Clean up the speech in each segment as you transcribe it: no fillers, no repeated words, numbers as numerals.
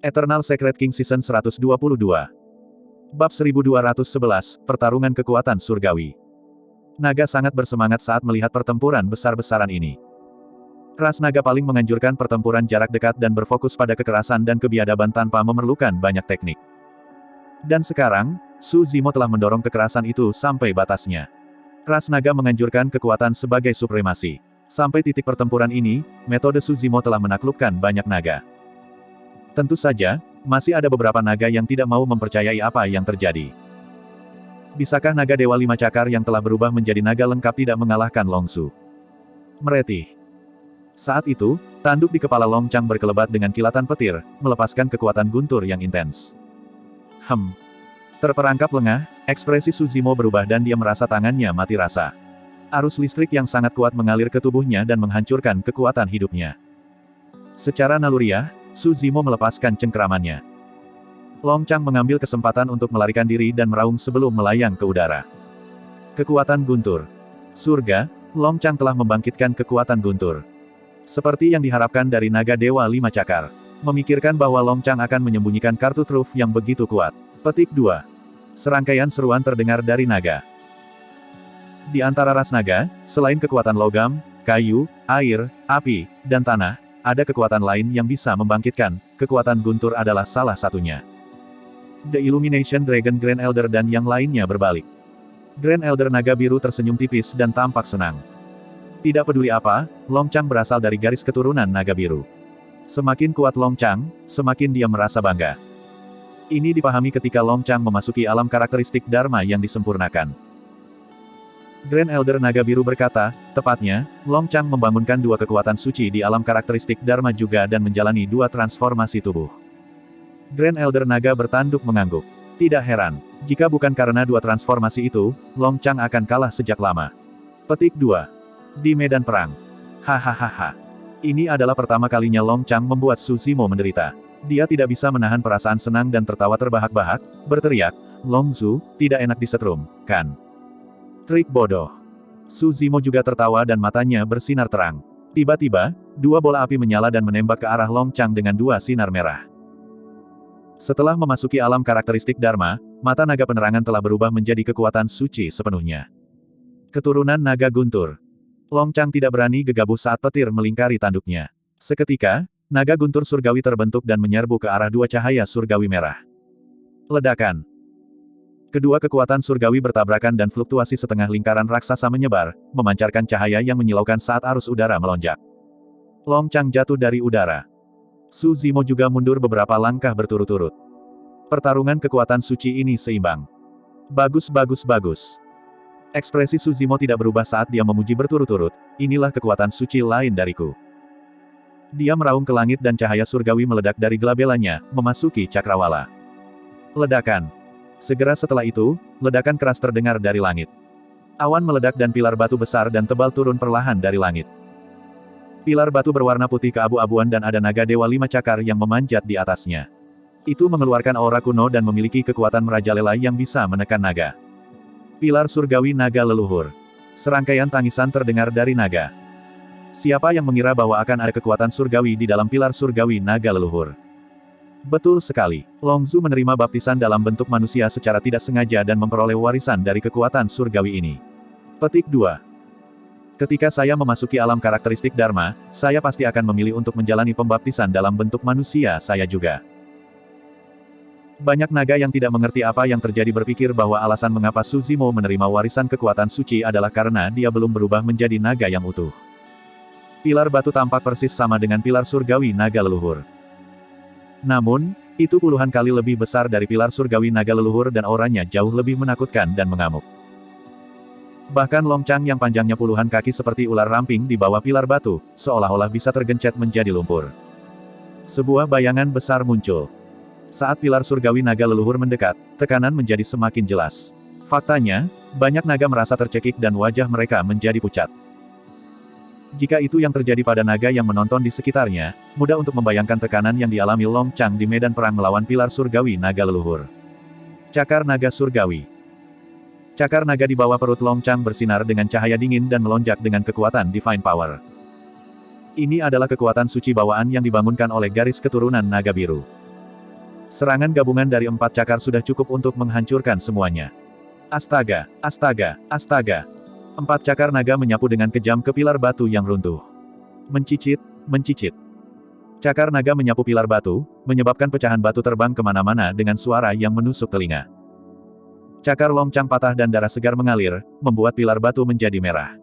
Eternal Secret King Season 122. Bab 1211, Pertarungan Kekuatan Surgawi. Naga sangat bersemangat saat melihat pertempuran besar-besaran ini. Ras naga paling menganjurkan pertempuran jarak dekat dan berfokus pada kekerasan dan kebiadaban tanpa memerlukan banyak teknik. Dan sekarang, Su Zimo telah mendorong kekerasan itu sampai batasnya. Ras naga menganjurkan kekuatan sebagai supremasi. Sampai titik pertempuran ini, metode Su Zimo telah menaklukkan banyak naga. Tentu saja, masih ada beberapa naga yang tidak mau mempercayai apa yang terjadi. Bisakah naga Dewa Lima Cakar yang telah berubah menjadi naga lengkap tidak mengalahkan Long Su? Meretih. Saat itu, tanduk di kepala Long Chang berkelebat dengan kilatan petir, melepaskan kekuatan guntur yang intens. Terperangkap lengah, ekspresi Su Zimo berubah dan dia merasa tangannya mati rasa. Arus listrik yang sangat kuat mengalir ke tubuhnya dan menghancurkan kekuatan hidupnya. Secara naluriah, Su Zimo melepaskan cengkeramannya. Long Chang mengambil kesempatan untuk melarikan diri dan meraung sebelum melayang ke udara. Kekuatan guntur. Surga, Long Chang telah membangkitkan kekuatan guntur. Seperti yang diharapkan dari naga Dewa Lima Cakar. Memikirkan bahwa Long Chang akan menyembunyikan kartu truf yang begitu kuat. Petik 2. Serangkaian seruan terdengar dari naga. Di antara ras naga, selain kekuatan logam, kayu, air, api, dan tanah, ada kekuatan lain yang bisa membangkitkan, kekuatan guntur adalah salah satunya. The Illumination Dragon Grand Elder dan yang lainnya berbalik. Grand Elder naga biru tersenyum tipis dan tampak senang. Tidak peduli apa, Long Chang berasal dari garis keturunan naga biru. Semakin kuat Long Chang, semakin dia merasa bangga. Ini dipahami ketika Long Chang memasuki alam karakteristik Dharma yang disempurnakan. Grand Elder naga biru berkata, tepatnya, Long Chang membangunkan dua kekuatan suci di alam karakteristik Dharma juga dan menjalani dua transformasi tubuh. Grand Elder naga bertanduk mengangguk. Tidak heran, jika bukan karena dua transformasi itu, Long Chang akan kalah sejak lama. Petik 2. Di medan perang. Hahaha. Ini adalah pertama kalinya Long Chang membuat Su Zimo menderita. Dia tidak bisa menahan perasaan senang dan tertawa terbahak-bahak, berteriak, Long Zu, tidak enak disetrum, kan? Trik bodoh. Su Zimo juga tertawa dan matanya bersinar terang. Tiba-tiba, dua bola api menyala dan menembak ke arah Long Chang dengan dua sinar merah. Setelah memasuki alam karakteristik Dharma, mata naga penerangan telah berubah menjadi kekuatan suci sepenuhnya. Keturunan naga guntur. Long Chang tidak berani gegabah saat petir melingkari tanduknya. Seketika, naga guntur surgawi terbentuk dan menyerbu ke arah dua cahaya surgawi merah. Ledakan. Kedua kekuatan surgawi bertabrakan dan fluktuasi setengah lingkaran raksasa menyebar, memancarkan cahaya yang menyilaukan saat arus udara melonjak. Long Chang jatuh dari udara. Su Zimo juga mundur beberapa langkah berturut-turut. Pertarungan kekuatan suci ini seimbang. Bagus. Ekspresi Su Zimo tidak berubah saat dia memuji berturut-turut, inilah kekuatan suci lain dariku. Dia meraung ke langit dan cahaya surgawi meledak dari gelabelanya, memasuki cakrawala. Ledakan. Segera setelah itu, ledakan keras terdengar dari langit. Awan meledak dan pilar batu besar dan tebal turun perlahan dari langit. Pilar batu berwarna putih keabu-abuan dan ada naga Dewa Lima Cakar yang memanjat di atasnya. Itu mengeluarkan aura kuno dan memiliki kekuatan merajalela yang bisa menekan naga. Pilar surgawi naga leluhur. Serangkaian tangisan terdengar dari naga. Siapa yang mengira bahwa akan ada kekuatan surgawi di dalam pilar surgawi naga leluhur? Betul sekali, Long Zu menerima baptisan dalam bentuk manusia secara tidak sengaja dan memperoleh warisan dari kekuatan surgawi ini. Petik 2. Ketika saya memasuki alam karakteristik Dharma, saya pasti akan memilih untuk menjalani pembaptisan dalam bentuk manusia saya juga. Banyak naga yang tidak mengerti apa yang terjadi berpikir bahwa alasan mengapa Su Zimo menerima warisan kekuatan suci adalah karena dia belum berubah menjadi naga yang utuh. Pilar batu tampak persis sama dengan pilar surgawi naga leluhur. Namun, itu puluhan kali lebih besar dari pilar surgawi naga leluhur dan auranya jauh lebih menakutkan dan mengamuk. Bahkan Long Chang yang panjangnya puluhan kaki seperti ular ramping di bawah pilar batu, seolah-olah bisa tergencet menjadi lumpur. Sebuah bayangan besar muncul. Saat pilar surgawi naga leluhur mendekat, tekanan menjadi semakin jelas. Faktanya, banyak naga merasa tercekik dan wajah mereka menjadi pucat. Jika itu yang terjadi pada naga yang menonton di sekitarnya, mudah untuk membayangkan tekanan yang dialami Long Chang di medan perang melawan pilar surgawi naga leluhur. Cakar naga surgawi. Cakar naga di bawah perut Long Chang bersinar dengan cahaya dingin dan melonjak dengan kekuatan Divine Power. Ini adalah kekuatan suci bawaan yang dibangunkan oleh garis keturunan naga biru. Serangan gabungan dari 4 cakar sudah cukup untuk menghancurkan semuanya. Astaga, astaga, astaga. 4 cakar naga menyapu dengan kejam ke pilar batu yang runtuh. Mencicit, mencicit. Cakar naga menyapu pilar batu, menyebabkan pecahan batu terbang kemana-mana dengan suara yang menusuk telinga. Cakar Longcang patah dan darah segar mengalir, membuat pilar batu menjadi merah.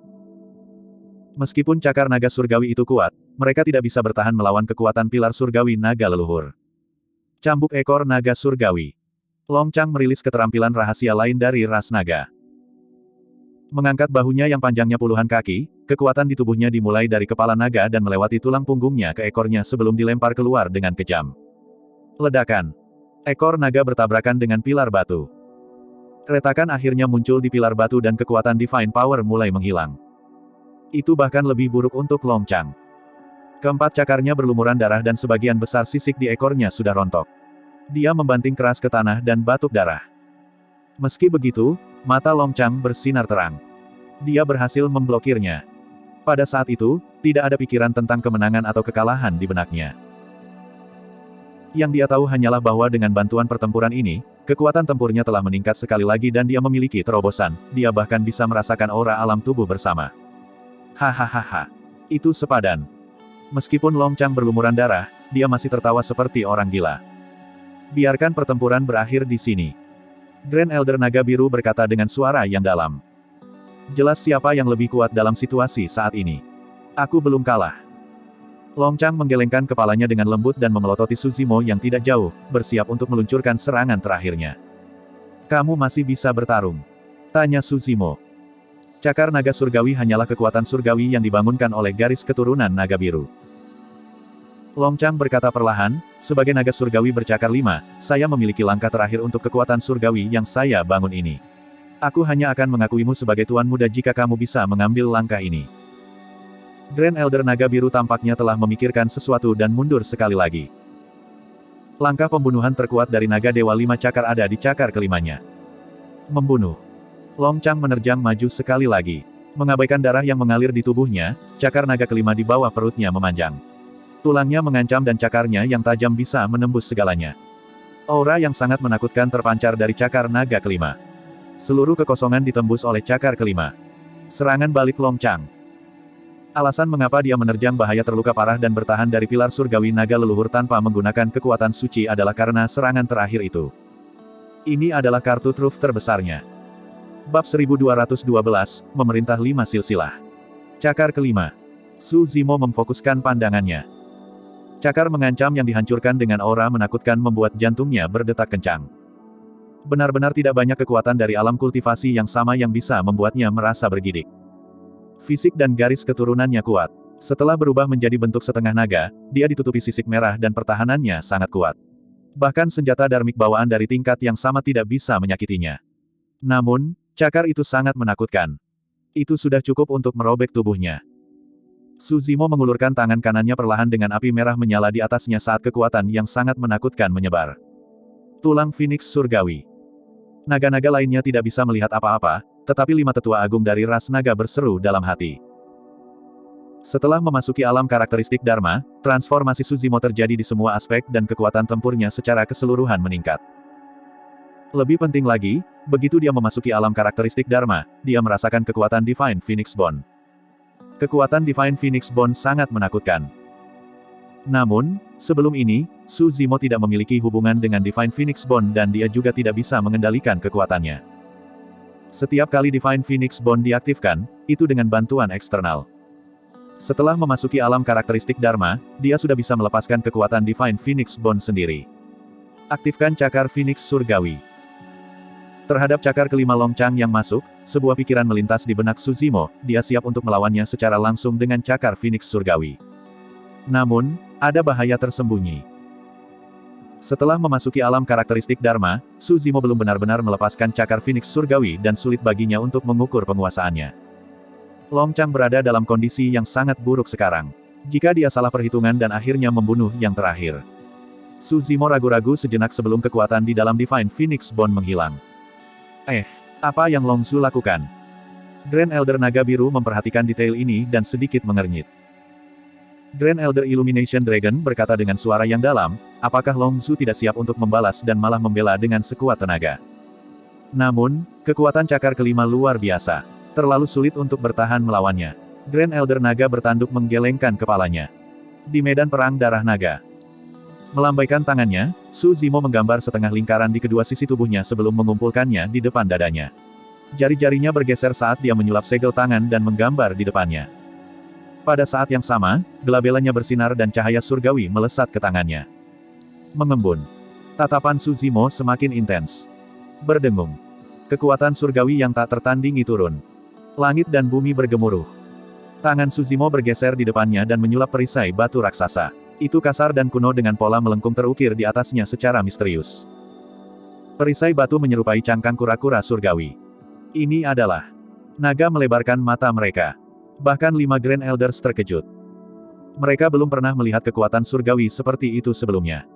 Meskipun cakar naga surgawi itu kuat, mereka tidak bisa bertahan melawan kekuatan pilar surgawi naga leluhur. Cambuk ekor naga surgawi. Longcang merilis keterampilan rahasia lain dari ras naga. Mengangkat bahunya yang panjangnya puluhan kaki, kekuatan di tubuhnya dimulai dari kepala naga dan melewati tulang punggungnya ke ekornya sebelum dilempar keluar dengan kejam. Ledakan. Ekor naga bertabrakan dengan pilar batu. Retakan akhirnya muncul di pilar batu dan kekuatan Divine Power mulai menghilang. Itu bahkan lebih buruk untuk Longcang. Keempat cakarnya berlumuran darah dan sebagian besar sisik di ekornya sudah rontok. Dia membanting keras ke tanah dan batuk darah. Meski begitu, mata Longcang bersinar terang. Dia berhasil memblokirnya. Pada saat itu, tidak ada pikiran tentang kemenangan atau kekalahan di benaknya. Yang dia tahu hanyalah bahwa dengan bantuan pertempuran ini, kekuatan tempurnya telah meningkat sekali lagi dan dia memiliki terobosan, dia bahkan bisa merasakan aura alam tubuh bersama. Hahaha. Itu sepadan. Meskipun Longcang berlumuran darah, dia masih tertawa seperti orang gila. Biarkan pertempuran berakhir di sini. Grand Elder Naga Biru berkata dengan suara yang dalam. Jelas siapa yang lebih kuat dalam situasi saat ini. Aku belum kalah. Longcang menggelengkan kepalanya dengan lembut dan memelototi Suzimo yang tidak jauh, bersiap untuk meluncurkan serangan terakhirnya. Kamu masih bisa bertarung? Tanya Suzimo. Cakar naga surgawi hanyalah kekuatan surgawi yang dibangunkan oleh garis keturunan naga biru. Longcang berkata perlahan, sebagai naga surgawi bercakar 5, saya memiliki langkah terakhir untuk kekuatan surgawi yang saya bangun ini. Aku hanya akan mengakuimu sebagai tuan muda jika kamu bisa mengambil langkah ini. Grand Elder Naga Biru tampaknya telah memikirkan sesuatu dan mundur sekali lagi. Langkah pembunuhan terkuat dari naga dewa 5 cakar ada di cakar kelimanya. Membunuh. Longcang menerjang maju sekali lagi. Mengabaikan darah yang mengalir di tubuhnya, cakar naga kelima di bawah perutnya memanjang. Tulangnya mengancam dan cakarnya yang tajam bisa menembus segalanya. Aura yang sangat menakutkan terpancar dari cakar naga kelima. Seluruh kekosongan ditembus oleh cakar kelima. Serangan balik Longcang. Alasan mengapa dia menerjang bahaya terluka parah dan bertahan dari pilar surgawi naga leluhur tanpa menggunakan kekuatan suci adalah karena serangan terakhir itu. Ini adalah kartu truf terbesarnya. Bab 1212, Memerintah 5 Silsilah. Cakar kelima. Suzimo memfokuskan pandangannya. Cakar mengancam yang dihancurkan dengan aura menakutkan membuat jantungnya berdetak kencang. Benar-benar tidak banyak kekuatan dari alam kultivasi yang sama yang bisa membuatnya merasa bergidik. Fisik dan garis keturunannya kuat. Setelah berubah menjadi bentuk setengah naga, dia ditutupi sisik merah dan pertahanannya sangat kuat. Bahkan senjata darmik bawaan dari tingkat yang sama tidak bisa menyakitinya. Namun, cakar itu sangat menakutkan. Itu sudah cukup untuk merobek tubuhnya. Suzimo mengulurkan tangan kanannya perlahan dengan api merah menyala di atasnya saat kekuatan yang sangat menakutkan menyebar. Tulang Phoenix Surgawi. Naga-naga lainnya tidak bisa melihat apa-apa, tetapi 5 tetua agung dari ras naga berseru dalam hati. Setelah memasuki alam karakteristik Dharma, transformasi Suzimo terjadi di semua aspek dan kekuatan tempurnya secara keseluruhan meningkat. Lebih penting lagi, begitu dia memasuki alam karakteristik Dharma, dia merasakan kekuatan Divine Phoenix Bone. Kekuatan Divine Phoenix Bone sangat menakutkan. Namun, sebelum ini, Suzimo tidak memiliki hubungan dengan Divine Phoenix Bone dan dia juga tidak bisa mengendalikan kekuatannya. Setiap kali Divine Phoenix Bone diaktifkan, itu dengan bantuan eksternal. Setelah memasuki alam karakteristik Dharma, dia sudah bisa melepaskan kekuatan Divine Phoenix Bone sendiri. Aktifkan cakar Phoenix Surgawi. Terhadap cakar kelima Longcang yang masuk, sebuah pikiran melintas di benak Suzimo, dia siap untuk melawannya secara langsung dengan cakar Phoenix Surgawi. Namun, ada bahaya tersembunyi. Setelah memasuki alam karakteristik Dharma, Suzimo belum benar-benar melepaskan cakar Phoenix Surgawi dan sulit baginya untuk mengukur penguasaannya. Longcang berada dalam kondisi yang sangat buruk sekarang. Jika dia salah perhitungan dan akhirnya membunuh yang terakhir. Suzimo ragu-ragu sejenak sebelum kekuatan di dalam Divine Phoenix Bone menghilang. Apa yang Longzu lakukan? Grand Elder Naga Biru memperhatikan detail ini dan sedikit mengernyit. Grand Elder Illumination Dragon berkata dengan suara yang dalam, apakah Long Zhu tidak siap untuk membalas dan malah membela dengan sekuat tenaga. Namun, kekuatan cakar kelima luar biasa. Terlalu sulit untuk bertahan melawannya. Grand Elder Naga bertanduk menggelengkan kepalanya. Di medan perang darah naga. Melambaikan tangannya, Su Zimo menggambar setengah lingkaran di kedua sisi tubuhnya sebelum mengumpulkannya di depan dadanya. Jari-jarinya bergeser saat dia menyulap segel tangan dan menggambar di depannya. Pada saat yang sama, gelabelanya bersinar dan cahaya surgawi melesat ke tangannya. Mengembun. Tatapan Su Zimo semakin intens. Berdengung. Kekuatan surgawi yang tak tertandingi turun. Langit dan bumi bergemuruh. Tangan Su Zimo bergeser di depannya dan menyulap perisai batu raksasa. Itu kasar dan kuno dengan pola melengkung terukir di atasnya secara misterius. Perisai batu menyerupai cangkang kura-kura surgawi. Ini adalah. Naga melebarkan mata mereka. Bahkan 5 Grand Elders terkejut. Mereka belum pernah melihat kekuatan surgawi seperti itu sebelumnya.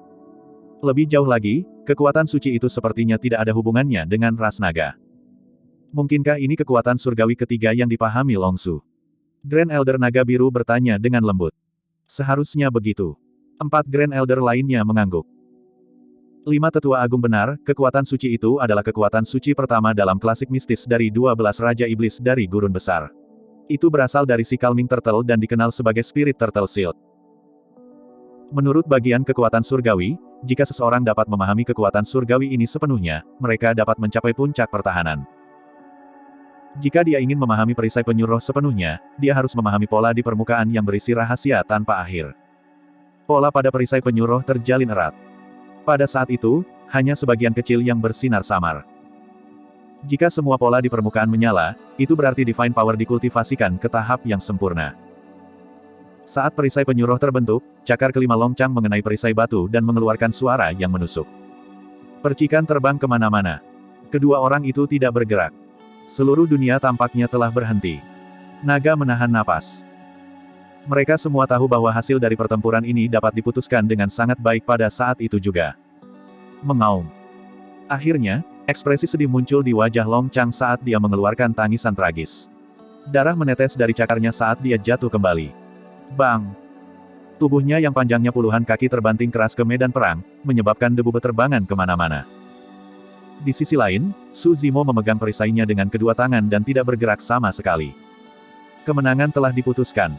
Lebih jauh lagi, kekuatan suci itu sepertinya tidak ada hubungannya dengan ras naga. Mungkinkah ini kekuatan surgawi ketiga yang dipahami Long Zhu? Grand Elder Naga Biru bertanya dengan lembut. Seharusnya begitu. 4 Grand Elder lainnya mengangguk. 5 tetua agung benar, kekuatan suci itu adalah kekuatan suci pertama dalam klasik mistis dari 12 Raja Iblis dari Gurun Besar. Itu berasal dari si Calming Turtle dan dikenal sebagai Spirit Turtle Shield. Menurut bagian kekuatan surgawi, jika seseorang dapat memahami kekuatan surgawi ini sepenuhnya, mereka dapat mencapai puncak pertahanan. Jika dia ingin memahami perisai penyuruh sepenuhnya, dia harus memahami pola di permukaan yang berisi rahasia tanpa akhir. Pola pada perisai penyuruh terjalin erat. Pada saat itu, hanya sebagian kecil yang bersinar samar. Jika semua pola di permukaan menyala, itu berarti divine power dikultivasikan ke tahap yang sempurna. Saat perisai penyuruh terbentuk, cakar kelima Longcang mengenai perisai batu dan mengeluarkan suara yang menusuk. Percikan terbang kemana-mana. Kedua orang itu tidak bergerak. Seluruh dunia tampaknya telah berhenti. Naga menahan napas. Mereka semua tahu bahwa hasil dari pertempuran ini dapat diputuskan dengan sangat baik pada saat itu juga. Mengaum. Akhirnya, ekspresi sedih muncul di wajah Long Chang saat dia mengeluarkan tangisan tragis. Darah menetes dari cakarnya saat dia jatuh kembali. Bang! Tubuhnya yang panjangnya puluhan kaki terbanting keras ke medan perang, menyebabkan debu beterbangan kemana-mana. Di sisi lain, Su Zimo memegang perisainya dengan kedua tangan dan tidak bergerak sama sekali. Kemenangan telah diputuskan.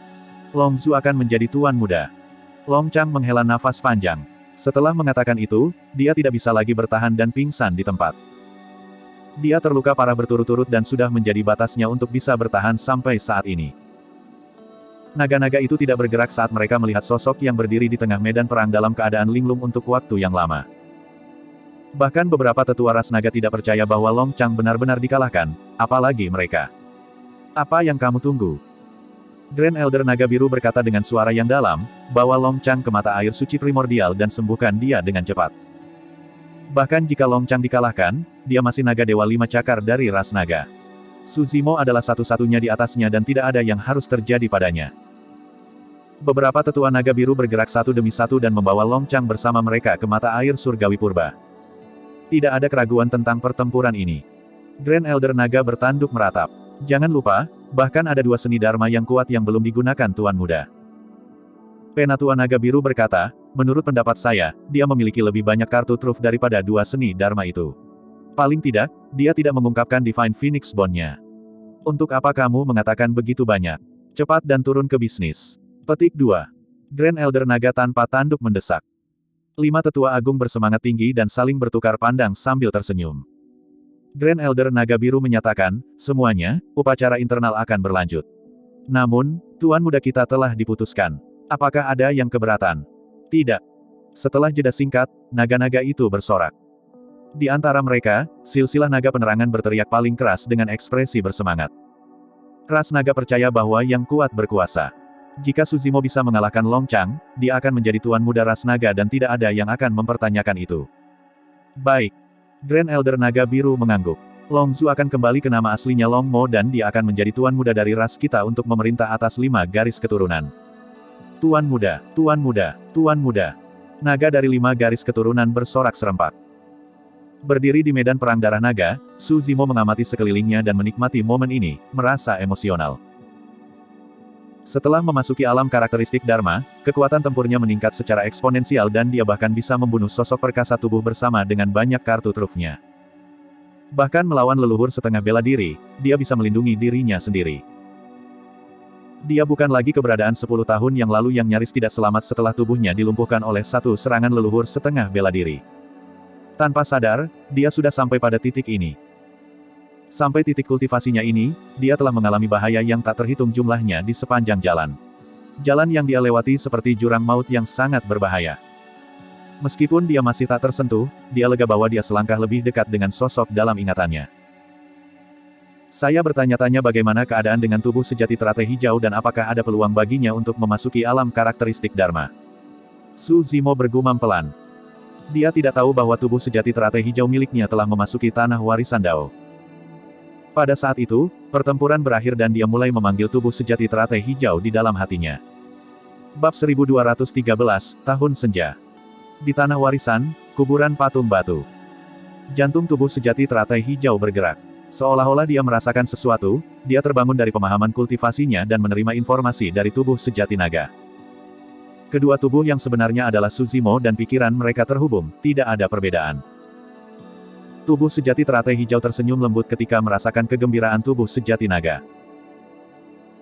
Long Zhu akan menjadi tuan muda. Long Chang menghela nafas panjang. Setelah mengatakan itu, dia tidak bisa lagi bertahan dan pingsan di tempat. Dia terluka parah berturut-turut dan sudah menjadi batasnya untuk bisa bertahan sampai saat ini. Naga-naga itu tidak bergerak saat mereka melihat sosok yang berdiri di tengah medan perang dalam keadaan linglung untuk waktu yang lama. Bahkan beberapa tetua ras naga tidak percaya bahwa Long Chang benar-benar dikalahkan, apalagi mereka. Apa yang kamu tunggu? Grand Elder Naga Biru berkata dengan suara yang dalam, bawa Long Chang ke mata air suci primordial dan sembuhkan dia dengan cepat. Bahkan jika Long Chang dikalahkan, dia masih naga dewa 5 cakar dari ras naga. Su Zimo adalah satu-satunya di atasnya dan tidak ada yang harus terjadi padanya. Beberapa tetua naga biru bergerak satu demi satu dan membawa Long Chang bersama mereka ke mata air surgawi purba. Tidak ada keraguan tentang pertempuran ini. Grand Elder Naga bertanduk meratap. Jangan lupa, bahkan ada 2 seni Dharma yang kuat yang belum digunakan Tuan Muda. Penatua Naga Biru berkata, menurut pendapat saya, dia memiliki lebih banyak kartu truf daripada 2 seni Dharma itu. Paling tidak, dia tidak mengungkapkan Divine Phoenix Bond-nya. Untuk apa kamu mengatakan begitu banyak? Cepat dan turun ke bisnis. Petik 2. Grand Elder Naga tanpa tanduk mendesak. 5 tetua agung bersemangat tinggi dan saling bertukar pandang sambil tersenyum. Grand Elder Naga Biru menyatakan, semuanya, upacara internal akan berlanjut. Namun, Tuan Muda kita telah diputuskan. Apakah ada yang keberatan? Tidak. Setelah jeda singkat, naga-naga itu bersorak. Di antara mereka, silsilah naga penerangan berteriak paling keras dengan ekspresi bersemangat. Ras naga percaya bahwa yang kuat berkuasa. Jika Su Zimo bisa mengalahkan Long Chang, dia akan menjadi tuan muda ras naga dan tidak ada yang akan mempertanyakan itu. Baik. Grand Elder Naga Biru mengangguk. Long Zhu akan kembali ke nama aslinya Long Mo dan dia akan menjadi tuan muda dari ras kita untuk memerintah atas 5 garis keturunan. Tuan muda, tuan muda, tuan muda. Naga dari 5 garis keturunan bersorak serempak. Berdiri di medan perang darah naga, Su Zimo mengamati sekelilingnya dan menikmati momen ini, merasa emosional. Setelah memasuki alam karakteristik Dharma, kekuatan tempurnya meningkat secara eksponensial dan dia bahkan bisa membunuh sosok perkasa tubuh bersama dengan banyak kartu trufnya. Bahkan melawan leluhur setengah bela diri, dia bisa melindungi dirinya sendiri. Dia bukan lagi keberadaan 10 tahun yang lalu yang nyaris tidak selamat setelah tubuhnya dilumpuhkan oleh satu serangan leluhur setengah bela diri. Tanpa sadar, dia sudah sampai pada titik ini. Sampai titik kultivasinya ini, dia telah mengalami bahaya yang tak terhitung jumlahnya di sepanjang jalan. Jalan yang dia lewati seperti jurang maut yang sangat berbahaya. Meskipun dia masih tak tersentuh, dia lega bahwa dia selangkah lebih dekat dengan sosok dalam ingatannya. Saya bertanya-tanya bagaimana keadaan dengan tubuh sejati teratai hijau dan apakah ada peluang baginya untuk memasuki alam karakteristik Dharma. Su Zimo bergumam pelan. Dia tidak tahu bahwa tubuh sejati teratai hijau miliknya telah memasuki tanah warisan Dao. Pada saat itu, pertempuran berakhir dan dia mulai memanggil tubuh sejati teratai hijau di dalam hatinya. Bab 1213, Tahun Senja. Di tanah warisan, kuburan patung batu. Jantung tubuh sejati teratai hijau bergerak. Seolah-olah dia merasakan sesuatu, dia terbangun dari pemahaman kultivasinya dan menerima informasi dari tubuh sejati naga. Kedua tubuh yang sebenarnya adalah Su Zimo dan pikiran mereka terhubung, tidak ada perbedaan. Tubuh sejati teratai hijau tersenyum lembut ketika merasakan kegembiraan tubuh sejati naga.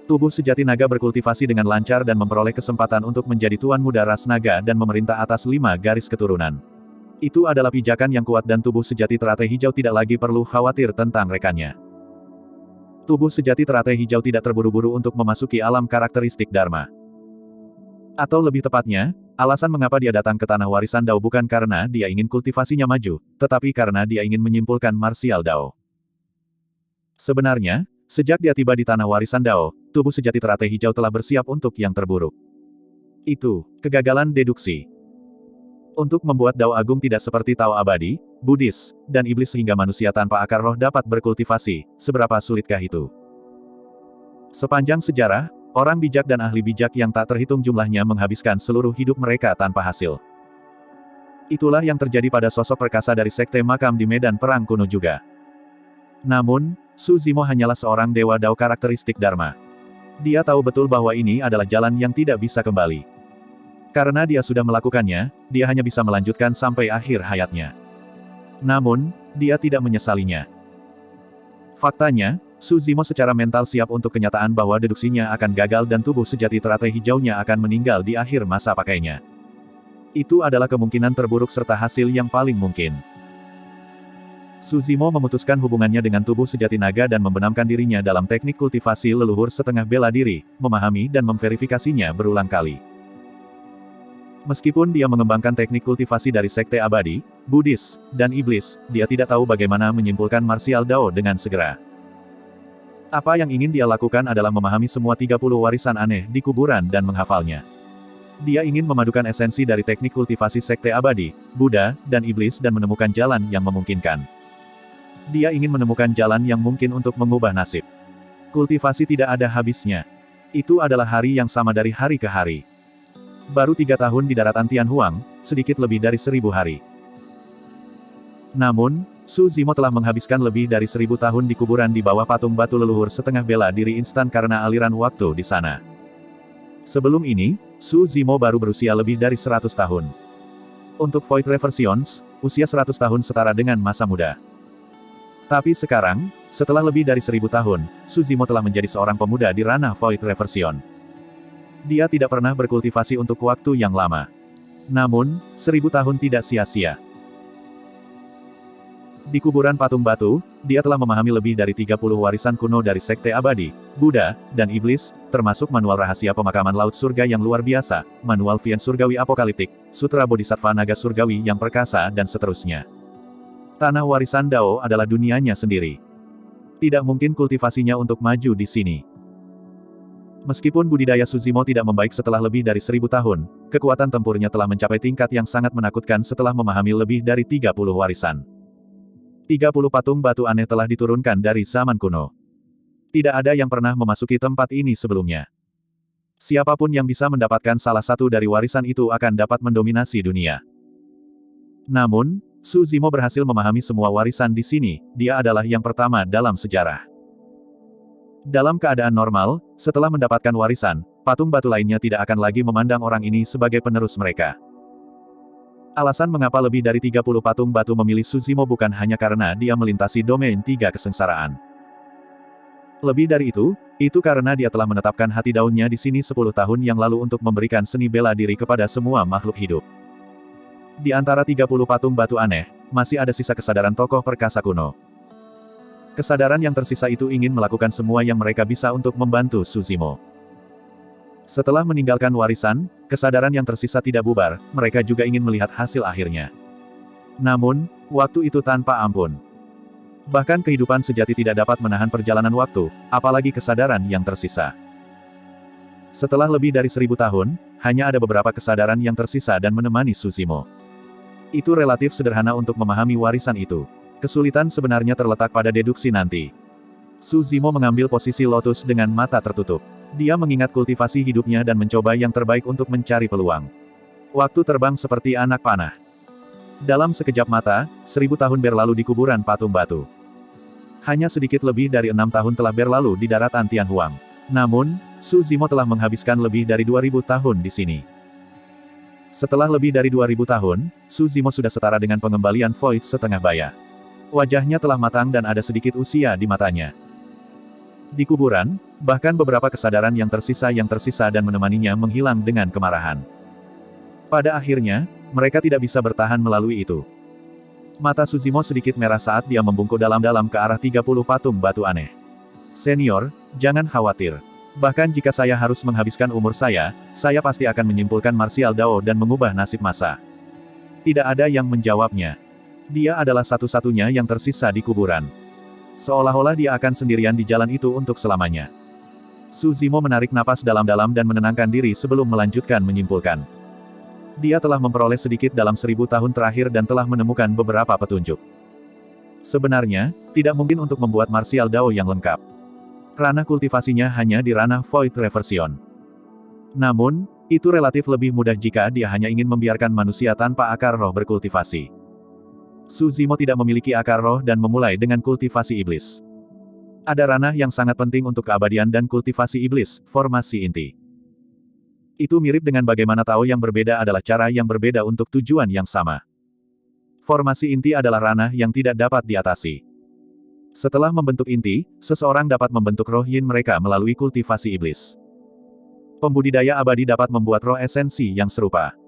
Tubuh sejati naga berkultivasi dengan lancar dan memperoleh kesempatan untuk menjadi tuan muda ras naga dan memerintah atas 5 garis keturunan. Itu adalah pijakan yang kuat dan tubuh sejati teratai hijau tidak lagi perlu khawatir tentang rekannya. Tubuh sejati teratai hijau tidak terburu-buru untuk memasuki alam karakteristik Dharma. Atau lebih tepatnya, alasan mengapa dia datang ke tanah warisan Dao bukan karena dia ingin kultivasinya maju, tetapi karena dia ingin menyimpulkan martial Dao. Sebenarnya, sejak dia tiba di tanah warisan Dao, tubuh sejati teratai hijau telah bersiap untuk yang terburuk. Itu, kegagalan deduksi. Untuk membuat Dao Agung tidak seperti Tao Abadi, Buddhis, dan Iblis sehingga manusia tanpa akar roh dapat berkultivasi, seberapa sulitkah itu? Sepanjang sejarah, orang bijak dan ahli bijak yang tak terhitung jumlahnya menghabiskan seluruh hidup mereka tanpa hasil. Itulah yang terjadi pada sosok perkasa dari sekte makam di medan perang kuno juga. Namun, Su Zimo hanyalah seorang dewa Dao karakteristik Dharma. Dia tahu betul bahwa ini adalah jalan yang tidak bisa kembali. Karena dia sudah melakukannya, dia hanya bisa melanjutkan sampai akhir hayatnya. Namun, dia tidak menyesalinya. Faktanya, Su Zimo secara mental siap untuk kenyataan bahwa deduksinya akan gagal dan tubuh sejati teratai hijaunya akan meninggal di akhir masa pakainya. Itu adalah kemungkinan terburuk serta hasil yang paling mungkin. Su Zimo memutuskan hubungannya dengan tubuh sejati naga dan membenamkan dirinya dalam teknik kultivasi leluhur setengah bela diri, memahami dan memverifikasinya berulang kali. Meskipun dia mengembangkan teknik kultivasi dari sekte abadi, Buddhis, dan Iblis, dia tidak tahu bagaimana menyimpulkan martial Dao dengan segera. Apa yang ingin dia lakukan adalah memahami semua 30 warisan aneh di kuburan dan menghafalnya. Dia ingin memadukan esensi dari teknik kultivasi sekte abadi, Buddha, dan Iblis dan menemukan jalan yang memungkinkan. Dia ingin menemukan jalan yang mungkin untuk mengubah nasib. Kultivasi tidak ada habisnya. Itu adalah hari yang sama dari hari ke hari. Baru 3 tahun di daratan Tianhuang, sedikit lebih dari 1000 hari. Namun, Su Zimo telah menghabiskan lebih dari 1000 tahun di kuburan di bawah patung batu leluhur setengah bela diri instan karena aliran waktu di sana. Sebelum ini, Su Zimo baru berusia lebih dari 100 tahun. Untuk Void Reversions, usia 100 tahun setara dengan masa muda. Tapi sekarang, setelah lebih dari 1000 tahun, Su Zimo telah menjadi seorang pemuda di ranah Void Reversion. Dia tidak pernah berkultivasi untuk waktu yang lama. Namun, 1000 tahun tidak sia-sia. Di kuburan patung batu, dia telah memahami lebih dari 30 warisan kuno dari sekte abadi, Buddha, dan Iblis, termasuk manual rahasia pemakaman laut surga yang luar biasa, manual Vien surgawi apokaliptik, sutra bodhisattva naga surgawi yang perkasa dan seterusnya. Tanah warisan Dao adalah dunianya sendiri. Tidak mungkin kultivasinya untuk maju di sini. Meskipun budidaya Su Zimo tidak membaik setelah lebih dari 1000 tahun, kekuatan tempurnya telah mencapai tingkat yang sangat menakutkan setelah memahami lebih dari 30 warisan. 30 patung batu aneh telah diturunkan dari zaman kuno. Tidak ada yang pernah memasuki tempat ini sebelumnya. Siapapun yang bisa mendapatkan salah satu dari warisan itu akan dapat mendominasi dunia. Namun, Su Zimo berhasil memahami semua warisan di sini, dia adalah yang pertama dalam sejarah. Dalam keadaan normal, setelah mendapatkan warisan, patung batu lainnya tidak akan lagi memandang orang ini sebagai penerus mereka. Alasan mengapa lebih dari 30 patung batu memilih Suzimo bukan hanya karena dia melintasi domain 3 kesengsaraan. Lebih dari itu karena dia telah menetapkan hati daunnya di sini 10 tahun yang lalu untuk memberikan seni bela diri kepada semua makhluk hidup. Di antara 30 patung batu aneh, masih ada sisa kesadaran tokoh perkasa kuno. Kesadaran yang tersisa itu ingin melakukan semua yang mereka bisa untuk membantu Suzimo. Setelah meninggalkan warisan, kesadaran yang tersisa tidak bubar, mereka juga ingin melihat hasil akhirnya. Namun, waktu itu tanpa ampun. Bahkan kehidupan sejati tidak dapat menahan perjalanan waktu, apalagi kesadaran yang tersisa. Setelah lebih dari 1000 tahun, hanya ada beberapa kesadaran yang tersisa dan menemani Suzimo. Itu relatif sederhana untuk memahami warisan itu. Kesulitan sebenarnya terletak pada deduksi nanti. Suzimo mengambil posisi lotus dengan mata tertutup. Dia mengingat kultivasi hidupnya dan mencoba yang terbaik untuk mencari peluang. Waktu terbang seperti anak panah. Dalam sekejap mata, 1000 tahun berlalu di kuburan patung batu. Hanya sedikit lebih dari 6 tahun telah berlalu di daratan Tianhuang. Namun, Suzimo telah menghabiskan lebih dari 2000 tahun di sini. Setelah lebih dari 2000 tahun, Suzimo sudah setara dengan pengembalian Void setengah baya. Wajahnya telah matang dan ada sedikit usia di matanya. Di kuburan, bahkan beberapa kesadaran yang tersisa dan menemaninya menghilang dengan kemarahan. Pada akhirnya, mereka tidak bisa bertahan melalui itu. Mata Suzimo sedikit merah saat dia membungkuk dalam-dalam ke arah 30 patung batu aneh. Senior, jangan khawatir. Bahkan jika saya harus menghabiskan umur saya pasti akan menyimpulkan martial Dao dan mengubah nasib massa. Tidak ada yang menjawabnya. Dia adalah satu-satunya yang tersisa di kuburan. Seolah-olah dia akan sendirian di jalan itu untuk selamanya. Suzimo menarik napas dalam-dalam dan menenangkan diri sebelum melanjutkan menyimpulkan. Dia telah memperoleh sedikit dalam 1000 tahun terakhir dan telah menemukan beberapa petunjuk. Sebenarnya, tidak mungkin untuk membuat martial Dao yang lengkap. Ranah kultivasinya hanya di ranah Void Reversion. Namun, itu relatif lebih mudah jika dia hanya ingin membiarkan manusia tanpa akar roh berkultivasi. Suzimo tidak memiliki akar roh dan memulai dengan kultivasi iblis. Ada ranah yang sangat penting untuk keabadian dan kultivasi iblis, formasi inti. Itu mirip dengan bagaimana Tao yang berbeda adalah cara yang berbeda untuk tujuan yang sama. Formasi inti adalah ranah yang tidak dapat diatasi. Setelah membentuk inti, seseorang dapat membentuk roh yin mereka melalui kultivasi iblis. Pembudidaya abadi dapat membuat roh esensi yang serupa.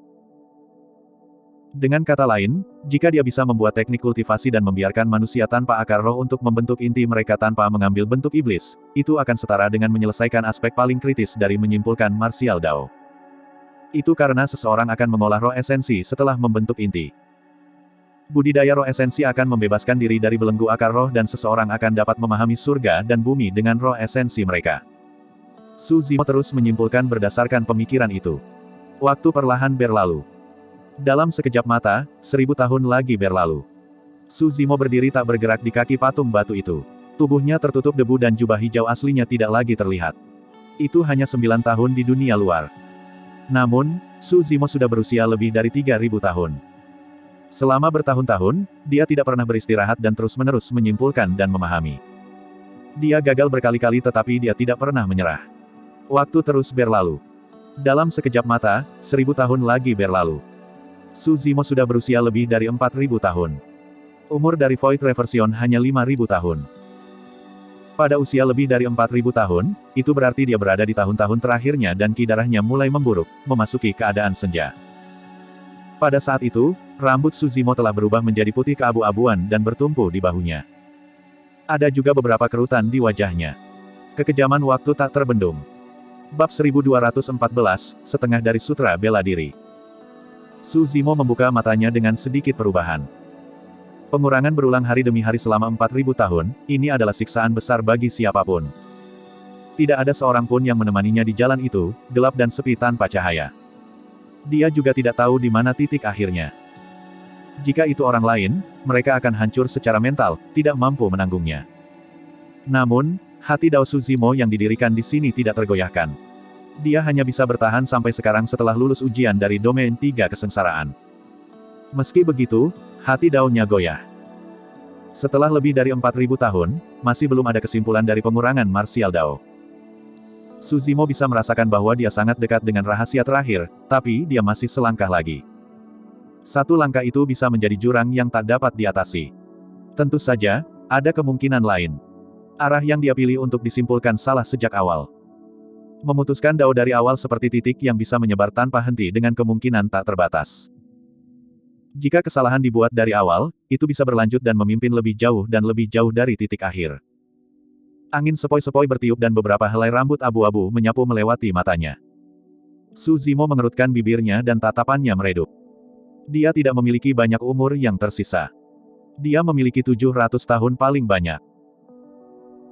Dengan kata lain, jika dia bisa membuat teknik kultivasi dan membiarkan manusia tanpa akar roh untuk membentuk inti mereka tanpa mengambil bentuk iblis, itu akan setara dengan menyelesaikan aspek paling kritis dari menyimpulkan martial Dao. Itu karena seseorang akan mengolah roh esensi setelah membentuk inti. Budidaya roh esensi akan membebaskan diri dari belenggu akar roh dan seseorang akan dapat memahami surga dan bumi dengan roh esensi mereka. Suzimo terus menyimpulkan berdasarkan pemikiran itu. Waktu perlahan berlalu. Dalam sekejap mata, 1000 tahun lagi berlalu. Suzimo berdiri tak bergerak di kaki patung batu itu. Tubuhnya tertutup debu dan jubah hijau aslinya tidak lagi terlihat. Itu hanya 9 tahun di dunia luar. Namun, Suzimo sudah berusia lebih dari 3000 tahun. Selama bertahun-tahun, dia tidak pernah beristirahat dan terus-menerus menyimpulkan dan memahami. Dia gagal berkali-kali tetapi dia tidak pernah menyerah. Waktu terus berlalu. Dalam sekejap mata, 1000 tahun lagi berlalu. Suzimo sudah berusia lebih dari 4000 tahun. Umur dari Void Reversion hanya 5000 tahun. Pada usia lebih dari 4000 tahun, itu berarti dia berada di tahun-tahun terakhirnya dan ki darahnya mulai memburuk, memasuki keadaan senja. Pada saat itu, rambut Suzimo telah berubah menjadi putih keabu-abuan dan bertumpu di bahunya. Ada juga beberapa kerutan di wajahnya. Kekejaman waktu tak terbendung. Bab 1214, setengah dari Sutra Bela Diri. Suzimo membuka matanya dengan sedikit perubahan. Pengurangan berulang hari demi hari selama 4000 tahun, ini adalah siksaan besar bagi siapapun. Tidak ada seorang pun yang menemaninya di jalan itu, gelap dan sepi tanpa cahaya. Dia juga tidak tahu di mana titik akhirnya. Jika itu orang lain, mereka akan hancur secara mental, tidak mampu menanggungnya. Namun, hati Dao Suzimo yang didirikan di sini tidak tergoyahkan. Dia hanya bisa bertahan sampai sekarang setelah lulus ujian dari domain 3 kesengsaraan. Meski begitu, hati Dao-nya goyah. Setelah lebih dari 4000 tahun, masih belum ada kesimpulan dari pengurangan martial Dao. Su Zimo bisa merasakan bahwa dia sangat dekat dengan rahasia terakhir, tapi dia masih selangkah lagi. Satu langkah itu bisa menjadi jurang yang tak dapat diatasi. Tentu saja, ada kemungkinan lain. Arah yang dia pilih untuk disimpulkan salah sejak awal. Memutuskan Dao dari awal seperti titik yang bisa menyebar tanpa henti dengan kemungkinan tak terbatas. Jika kesalahan dibuat dari awal, itu bisa berlanjut dan memimpin lebih jauh dari titik akhir. Angin sepoi-sepoi bertiup dan beberapa helai rambut abu-abu menyapu melewati matanya. Su Zimo mengerutkan bibirnya dan tatapannya meredup. Dia tidak memiliki banyak umur yang tersisa. Dia memiliki 700 tahun paling banyak.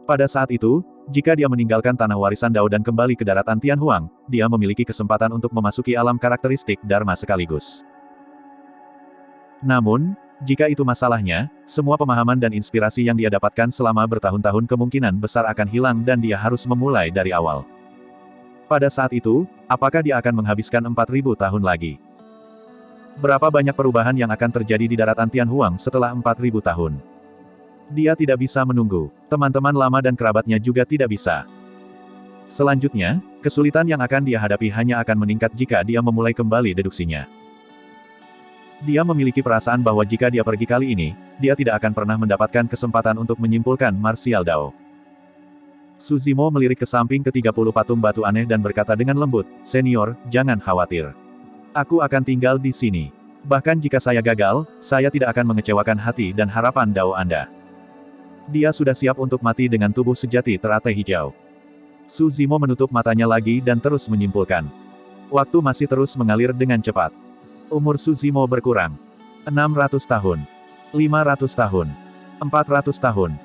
Pada saat itu, jika dia meninggalkan tanah warisan Dao dan kembali ke daratan Tianhuang, dia memiliki kesempatan untuk memasuki alam karakteristik Dharma sekaligus. Namun, jika itu masalahnya, semua pemahaman dan inspirasi yang dia dapatkan selama bertahun-tahun kemungkinan besar akan hilang dan dia harus memulai dari awal. Pada saat itu, apakah dia akan menghabiskan 4.000 tahun lagi? Berapa banyak perubahan yang akan terjadi di daratan Tianhuang setelah 4.000 tahun? Dia tidak bisa menunggu. Teman-teman lama dan kerabatnya juga tidak bisa. Selanjutnya, kesulitan yang akan dia hadapi hanya akan meningkat jika dia memulai kembali deduksinya. Dia memiliki perasaan bahwa jika dia pergi kali ini, dia tidak akan pernah mendapatkan kesempatan untuk menyimpulkan martial Dao. Su Zimo melirik ke samping ke-30 patung batu aneh dan berkata dengan lembut, "Senior, jangan khawatir. Aku akan tinggal di sini. Bahkan jika saya gagal, saya tidak akan mengecewakan hati dan harapan Dao Anda." Dia sudah siap untuk mati dengan tubuh sejati teratai hijau. Su Zimo menutup matanya lagi dan terus menyimpulkan. Waktu masih terus mengalir dengan cepat. Umur Su Zimo berkurang. 600 tahun. 500 tahun. 400 tahun.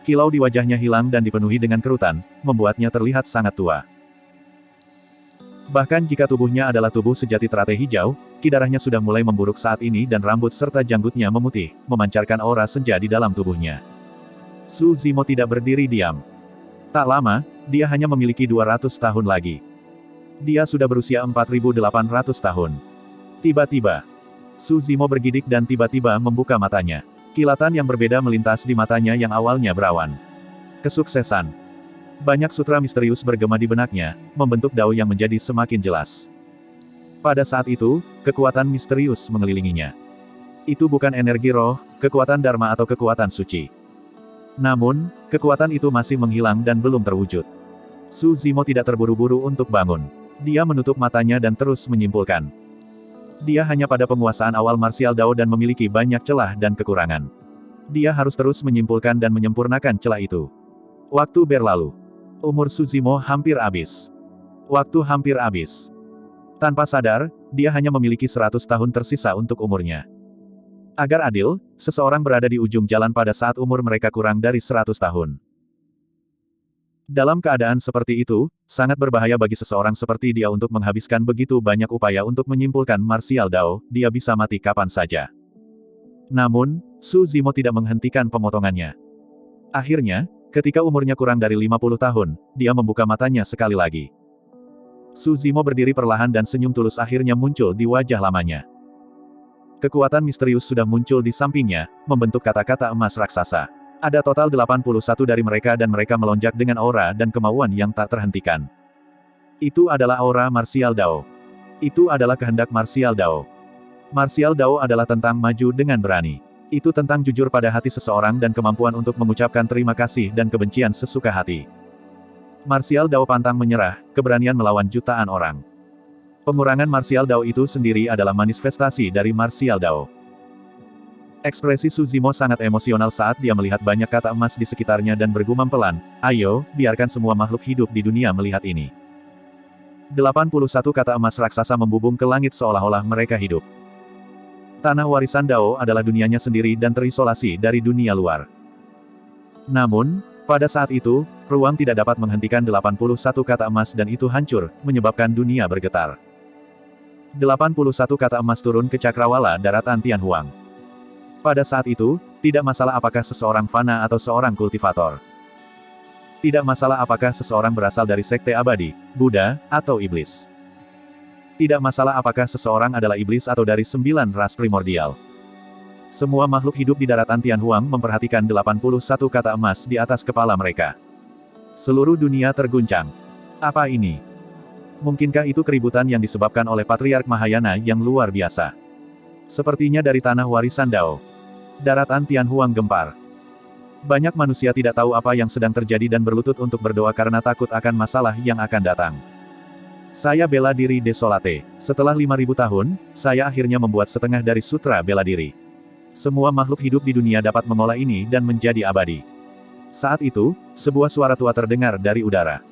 Kilau di wajahnya hilang dan dipenuhi dengan kerutan, membuatnya terlihat sangat tua. Bahkan jika tubuhnya adalah tubuh sejati teratai hijau, darahnya sudah mulai memburuk saat ini dan rambut serta janggutnya memutih, memancarkan aura senja di dalam tubuhnya. Su Zimo tidak berdiri diam. Tak lama, dia hanya memiliki 200 tahun lagi. Dia sudah berusia 4.800 tahun. Tiba-tiba, Su Zimo bergidik dan tiba-tiba membuka matanya. Kilatan yang berbeda melintas di matanya yang awalnya berawan. Kesuksesan. Banyak sutra misterius bergema di benaknya, membentuk dao yang menjadi semakin jelas. Pada saat itu, kekuatan misterius mengelilinginya. Itu bukan energi roh, kekuatan dharma atau kekuatan suci. Namun, kekuatan itu masih menghilang dan belum terwujud. Su Zimo tidak terburu-buru untuk bangun. Dia menutup matanya dan terus menyimpulkan. Dia hanya pada penguasaan awal martial Dao dan memiliki banyak celah dan kekurangan. Dia harus terus menyimpulkan dan menyempurnakan celah itu. Waktu berlalu. Umur Su Zimo hampir habis. Waktu hampir habis. Tanpa sadar, dia hanya memiliki 100 tahun tersisa untuk umurnya. Agar adil, seseorang berada di ujung jalan pada saat umur mereka kurang dari 100 tahun. Dalam keadaan seperti itu, sangat berbahaya bagi seseorang seperti dia untuk menghabiskan begitu banyak upaya untuk menyimpulkan martial Dao, dia bisa mati kapan saja. Namun, Su Zimo tidak menghentikan pemotongannya. Akhirnya, ketika umurnya kurang dari 50 tahun, dia membuka matanya sekali lagi. Su Zimo berdiri perlahan dan senyum tulus akhirnya muncul di wajah lamanya. Kekuatan misterius sudah muncul di sampingnya, membentuk kata-kata emas raksasa. Ada total 81 dari mereka dan mereka melonjak dengan aura dan kemauan yang tak terhentikan. Itu adalah aura martial Dao. Itu adalah kehendak martial Dao. Martial Dao adalah tentang maju dengan berani. Itu tentang jujur pada hati seseorang dan kemampuan untuk mengucapkan terima kasih dan kebencian sesuka hati. Martial Dao pantang menyerah, keberanian melawan jutaan orang. Pengurangan martial Dao itu sendiri adalah manifestasi dari martial Dao. Ekspresi Su Zimo sangat emosional saat dia melihat banyak kata emas di sekitarnya dan bergumam pelan, "Ayo, biarkan semua makhluk hidup di dunia melihat ini." 81 kata emas raksasa membubung ke langit seolah-olah mereka hidup. Tanah warisan Dao adalah dunianya sendiri dan terisolasi dari dunia luar. Namun, pada saat itu, ruang tidak dapat menghentikan 81 kata emas dan itu hancur, menyebabkan dunia bergetar. 81 kata emas turun ke cakrawala daratan Tianhuang. Pada saat itu, tidak masalah apakah seseorang fana atau seorang kultivator. Tidak masalah apakah seseorang berasal dari sekte abadi, Buddha, atau iblis. Tidak masalah apakah seseorang adalah iblis atau dari 9 ras primordial. Semua makhluk hidup di daratan Tianhuang memperhatikan 81 kata emas di atas kepala mereka. Seluruh dunia terguncang. Apa ini? Mungkinkah itu keributan yang disebabkan oleh Patriark Mahayana yang luar biasa? Sepertinya dari tanah warisan Dao. Daratan Tianhuang gempar. Banyak manusia tidak tahu apa yang sedang terjadi dan berlutut untuk berdoa karena takut akan masalah yang akan datang. Saya bela diri Desolate. Setelah 5.000 tahun, saya akhirnya membuat setengah dari sutra bela diri. Semua makhluk hidup di dunia dapat mengolah ini dan menjadi abadi. Saat itu, sebuah suara tua terdengar dari udara.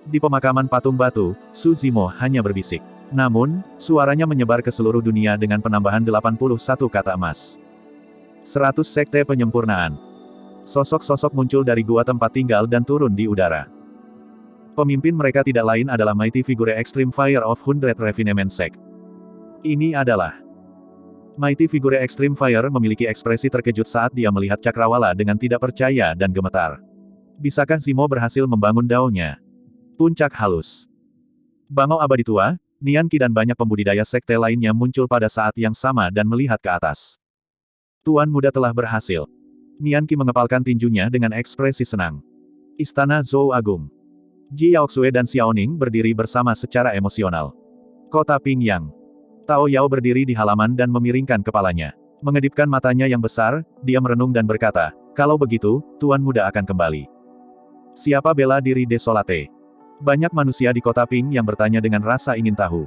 Di pemakaman patung batu, Su Zimo hanya berbisik. Namun, suaranya menyebar ke seluruh dunia dengan penambahan 81 kata emas. 100 sekte penyempurnaan. Sosok-sosok muncul dari gua tempat tinggal dan turun di udara. Pemimpin mereka tidak lain adalah Mighty Figure Extreme Fire of 100 Refinement Sect. Ini adalah Mighty Figure Extreme Fire memiliki ekspresi terkejut saat dia melihat cakrawala dengan tidak percaya dan gemetar. Bisakah Zimo berhasil membangun daunnya? Puncak halus. Bangau abadi tua, Nianqi dan banyak pembudidaya sekte lainnya muncul pada saat yang sama dan melihat ke atas. Tuan muda telah berhasil. Nianqi mengepalkan tinjunya dengan ekspresi senang. Istana Zhou Agung. Ji Yaoxue dan Xiaoning berdiri bersama secara emosional. Kota Pingyang. Tao Yao berdiri di halaman dan memiringkan kepalanya. Mengedipkan matanya yang besar, dia merenung dan berkata, "Kalau begitu, Tuan muda akan kembali." Siapa bela diri Desolate? Banyak manusia di kota Ping yang bertanya dengan rasa ingin tahu.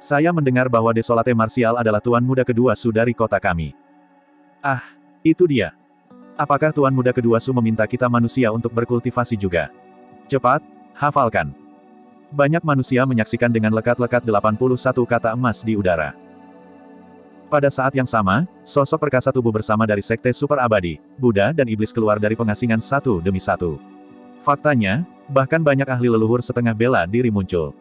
Saya mendengar bahwa Desolate Martial adalah tuan muda kedua Su dari kota kami. Ah, itu dia. Apakah tuan muda kedua Su meminta kita manusia untuk berkultivasi juga? Cepat, hafalkan. Banyak manusia menyaksikan dengan lekat-lekat 81 kata emas di udara. Pada saat yang sama, sosok perkasa tubuh bersama dari Sekte Super Abadi, Buddha dan Iblis keluar dari pengasingan satu demi satu. Faktanya, bahkan banyak ahli leluhur setengah bela diri muncul.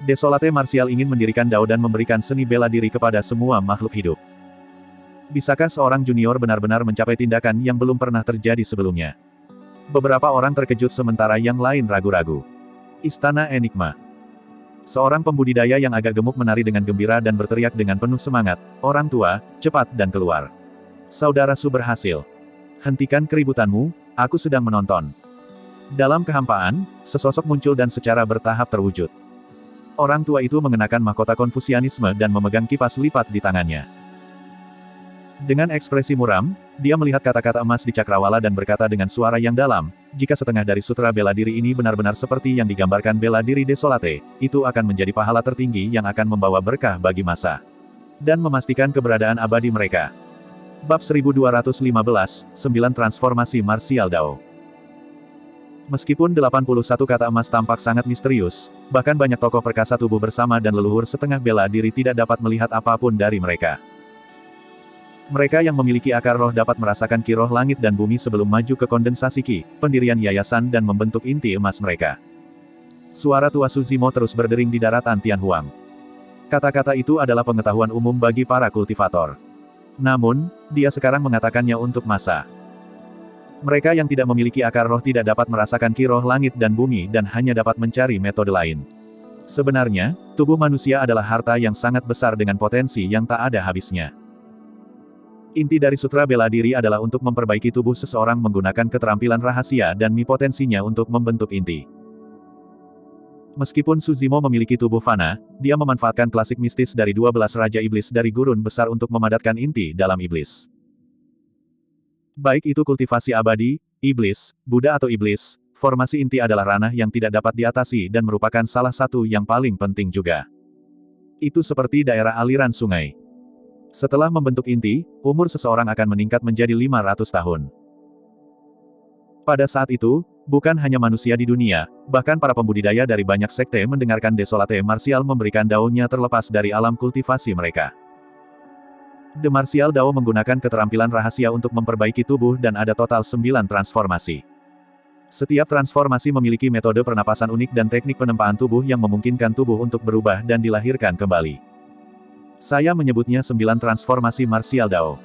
Desolate Martial ingin mendirikan Dao dan memberikan seni bela diri kepada semua makhluk hidup. Bisakah seorang junior benar-benar mencapai tindakan yang belum pernah terjadi sebelumnya? Beberapa orang terkejut sementara yang lain ragu-ragu. Istana Enigma. Seorang pembudidaya yang agak gemuk menari dengan gembira dan berteriak dengan penuh semangat, "Orang tua, cepat dan keluar. Saudara Su berhasil. Hentikan keributanmu, aku sedang menonton." Dalam kehampaan, sesosok muncul dan secara bertahap terwujud. Orang tua itu mengenakan mahkota Konfusianisme dan memegang kipas lipat di tangannya. Dengan ekspresi muram, dia melihat kata-kata emas di cakrawala dan berkata dengan suara yang dalam, "Jika setengah dari sutra bela diri ini benar-benar seperti yang digambarkan bela diri Desolate, itu akan menjadi pahala tertinggi yang akan membawa berkah bagi masa. Dan memastikan keberadaan abadi mereka." Bab 1215, 9 Transformasi Martial Dao. Meskipun 81 kata emas tampak sangat misterius, bahkan banyak tokoh perkasa tubuh bersama dan leluhur setengah bela diri tidak dapat melihat apapun dari mereka. Mereka yang memiliki akar roh dapat merasakan ki roh langit dan bumi sebelum maju ke kondensasi ki, pendirian yayasan dan membentuk inti emas mereka. Suara tua Su Zimo terus berdering di daratan Tianhuang. Kata-kata itu adalah pengetahuan umum bagi para kultivator. Namun, dia sekarang mengatakannya untuk masa. Mereka yang tidak memiliki akar roh tidak dapat merasakan ki roh langit dan bumi dan hanya dapat mencari metode lain. Sebenarnya, tubuh manusia adalah harta yang sangat besar dengan potensi yang tak ada habisnya. Inti dari sutra bela diri adalah untuk memperbaiki tubuh seseorang menggunakan keterampilan rahasia dan potensinya untuk membentuk inti. Meskipun Su Zimo memiliki tubuh fana, dia memanfaatkan klasik mistis dari 12 Raja Iblis dari gurun besar untuk memadatkan inti dalam iblis. Baik itu kultivasi abadi, iblis, Buddha atau iblis, formasi inti adalah ranah yang tidak dapat diatasi dan merupakan salah satu yang paling penting juga. Itu seperti daerah aliran sungai. Setelah membentuk inti, umur seseorang akan meningkat menjadi 500 tahun. Pada saat itu, bukan hanya manusia di dunia, bahkan para pembudidaya dari banyak sekte mendengarkan Desolate Martial memberikan daunnya terlepas dari alam kultivasi mereka. The Martial Dao menggunakan keterampilan rahasia untuk memperbaiki tubuh dan ada total 9 transformasi. Setiap transformasi memiliki metode pernapasan unik dan teknik penempaan tubuh yang memungkinkan tubuh untuk berubah dan dilahirkan kembali. Saya menyebutnya 9 transformasi Martial Dao.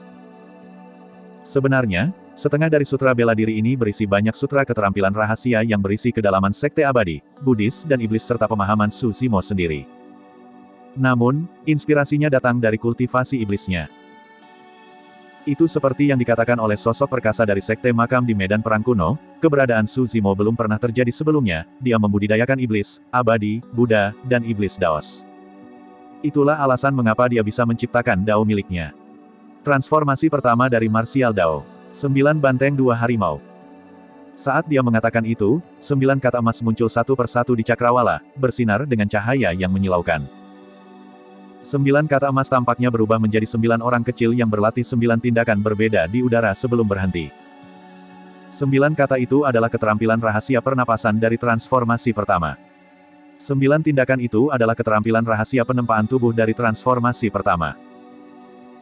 Sebenarnya, setengah dari sutra bela diri ini berisi banyak sutra keterampilan rahasia yang berisi kedalaman sekte abadi, Buddhis dan iblis serta pemahaman Su Zimo sendiri. Namun, inspirasinya datang dari kultivasi iblisnya. Itu seperti yang dikatakan oleh sosok perkasa dari Sekte Makam di medan perang kuno, keberadaan Su Zimo belum pernah terjadi sebelumnya, dia membudidayakan iblis, abadi, Buddha, dan iblis Daos. Itulah alasan mengapa dia bisa menciptakan Dao miliknya. Transformasi pertama dari Martial Dao. 9 banteng 2 harimau. Saat dia mengatakan itu, 9 kata emas muncul satu persatu di cakrawala, bersinar dengan cahaya yang menyilaukan. 9 kata emas tampaknya berubah menjadi 9 orang kecil yang berlatih 9 tindakan berbeda di udara sebelum berhenti. 9 kata itu adalah keterampilan rahasia pernapasan dari transformasi pertama. 9 tindakan itu adalah keterampilan rahasia penempaan tubuh dari transformasi pertama.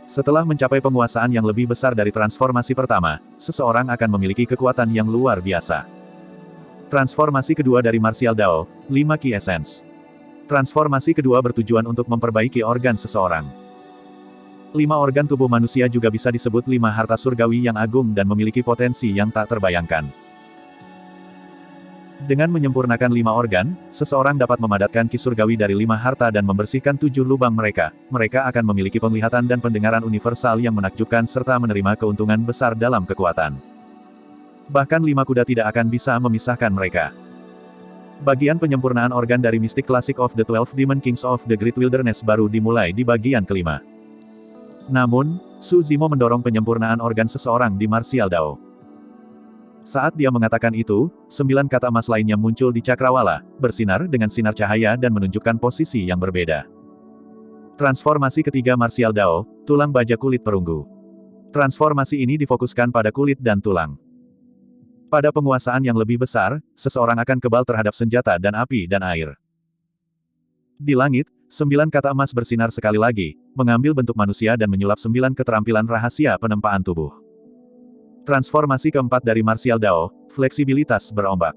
Setelah mencapai penguasaan yang lebih besar dari transformasi pertama, seseorang akan memiliki kekuatan yang luar biasa. Transformasi kedua dari Martial Dao, 5 Ki Essence. Transformasi kedua bertujuan untuk memperbaiki organ seseorang. 5 organ tubuh manusia juga bisa disebut 5 harta surgawi yang agung dan memiliki potensi yang tak terbayangkan. Dengan menyempurnakan 5 organ, seseorang dapat memadatkan ki surgawi dari 5 harta dan membersihkan 7 lubang mereka. Mereka akan memiliki penglihatan dan pendengaran universal yang menakjubkan serta menerima keuntungan besar dalam kekuatan. Bahkan 5 kuda tidak akan bisa memisahkan mereka. Bagian penyempurnaan organ dari Mystic Classic of the 12 Demon Kings of the Great Wilderness baru dimulai di bagian kelima. Namun, Su Zimo mendorong penyempurnaan organ seseorang di Martial Dao. Saat dia mengatakan itu, 9 kata emas lainnya muncul di cakrawala, bersinar dengan sinar cahaya dan menunjukkan posisi yang berbeda. Transformasi ketiga Martial Dao, tulang baja kulit perunggu. Transformasi ini difokuskan pada kulit dan tulang. Pada penguasaan yang lebih besar, seseorang akan kebal terhadap senjata dan api dan air. Di langit, 9 kata emas bersinar sekali lagi, mengambil bentuk manusia dan menyulap 9 keterampilan rahasia penempaan tubuh. Transformasi keempat dari Martial Dao, fleksibilitas berombak.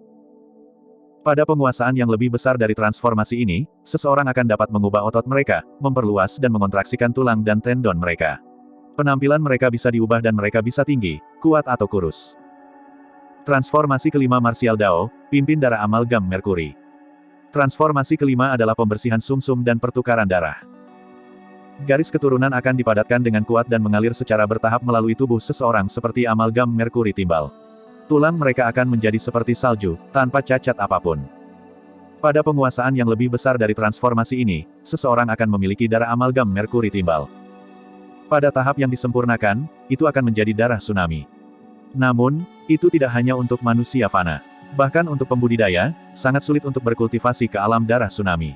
Pada penguasaan yang lebih besar dari transformasi ini, seseorang akan dapat mengubah otot mereka, memperluas dan mengontraksikan tulang dan tendon mereka. Penampilan mereka bisa diubah dan mereka bisa tinggi, kuat atau kurus. Transformasi kelima Martial Dao, pimpin darah amalgam Merkuri. Transformasi kelima adalah pembersihan sumsum dan pertukaran darah. Garis keturunan akan dipadatkan dengan kuat dan mengalir secara bertahap melalui tubuh seseorang seperti amalgam Merkuri timbal. Tulang mereka akan menjadi seperti salju, tanpa cacat apapun. Pada penguasaan yang lebih besar dari transformasi ini, seseorang akan memiliki darah amalgam Merkuri timbal. Pada tahap yang disempurnakan, itu akan menjadi darah tsunami. Namun, itu tidak hanya untuk manusia fana. Bahkan untuk pembudidaya, sangat sulit untuk berkultivasi ke alam darah tsunami.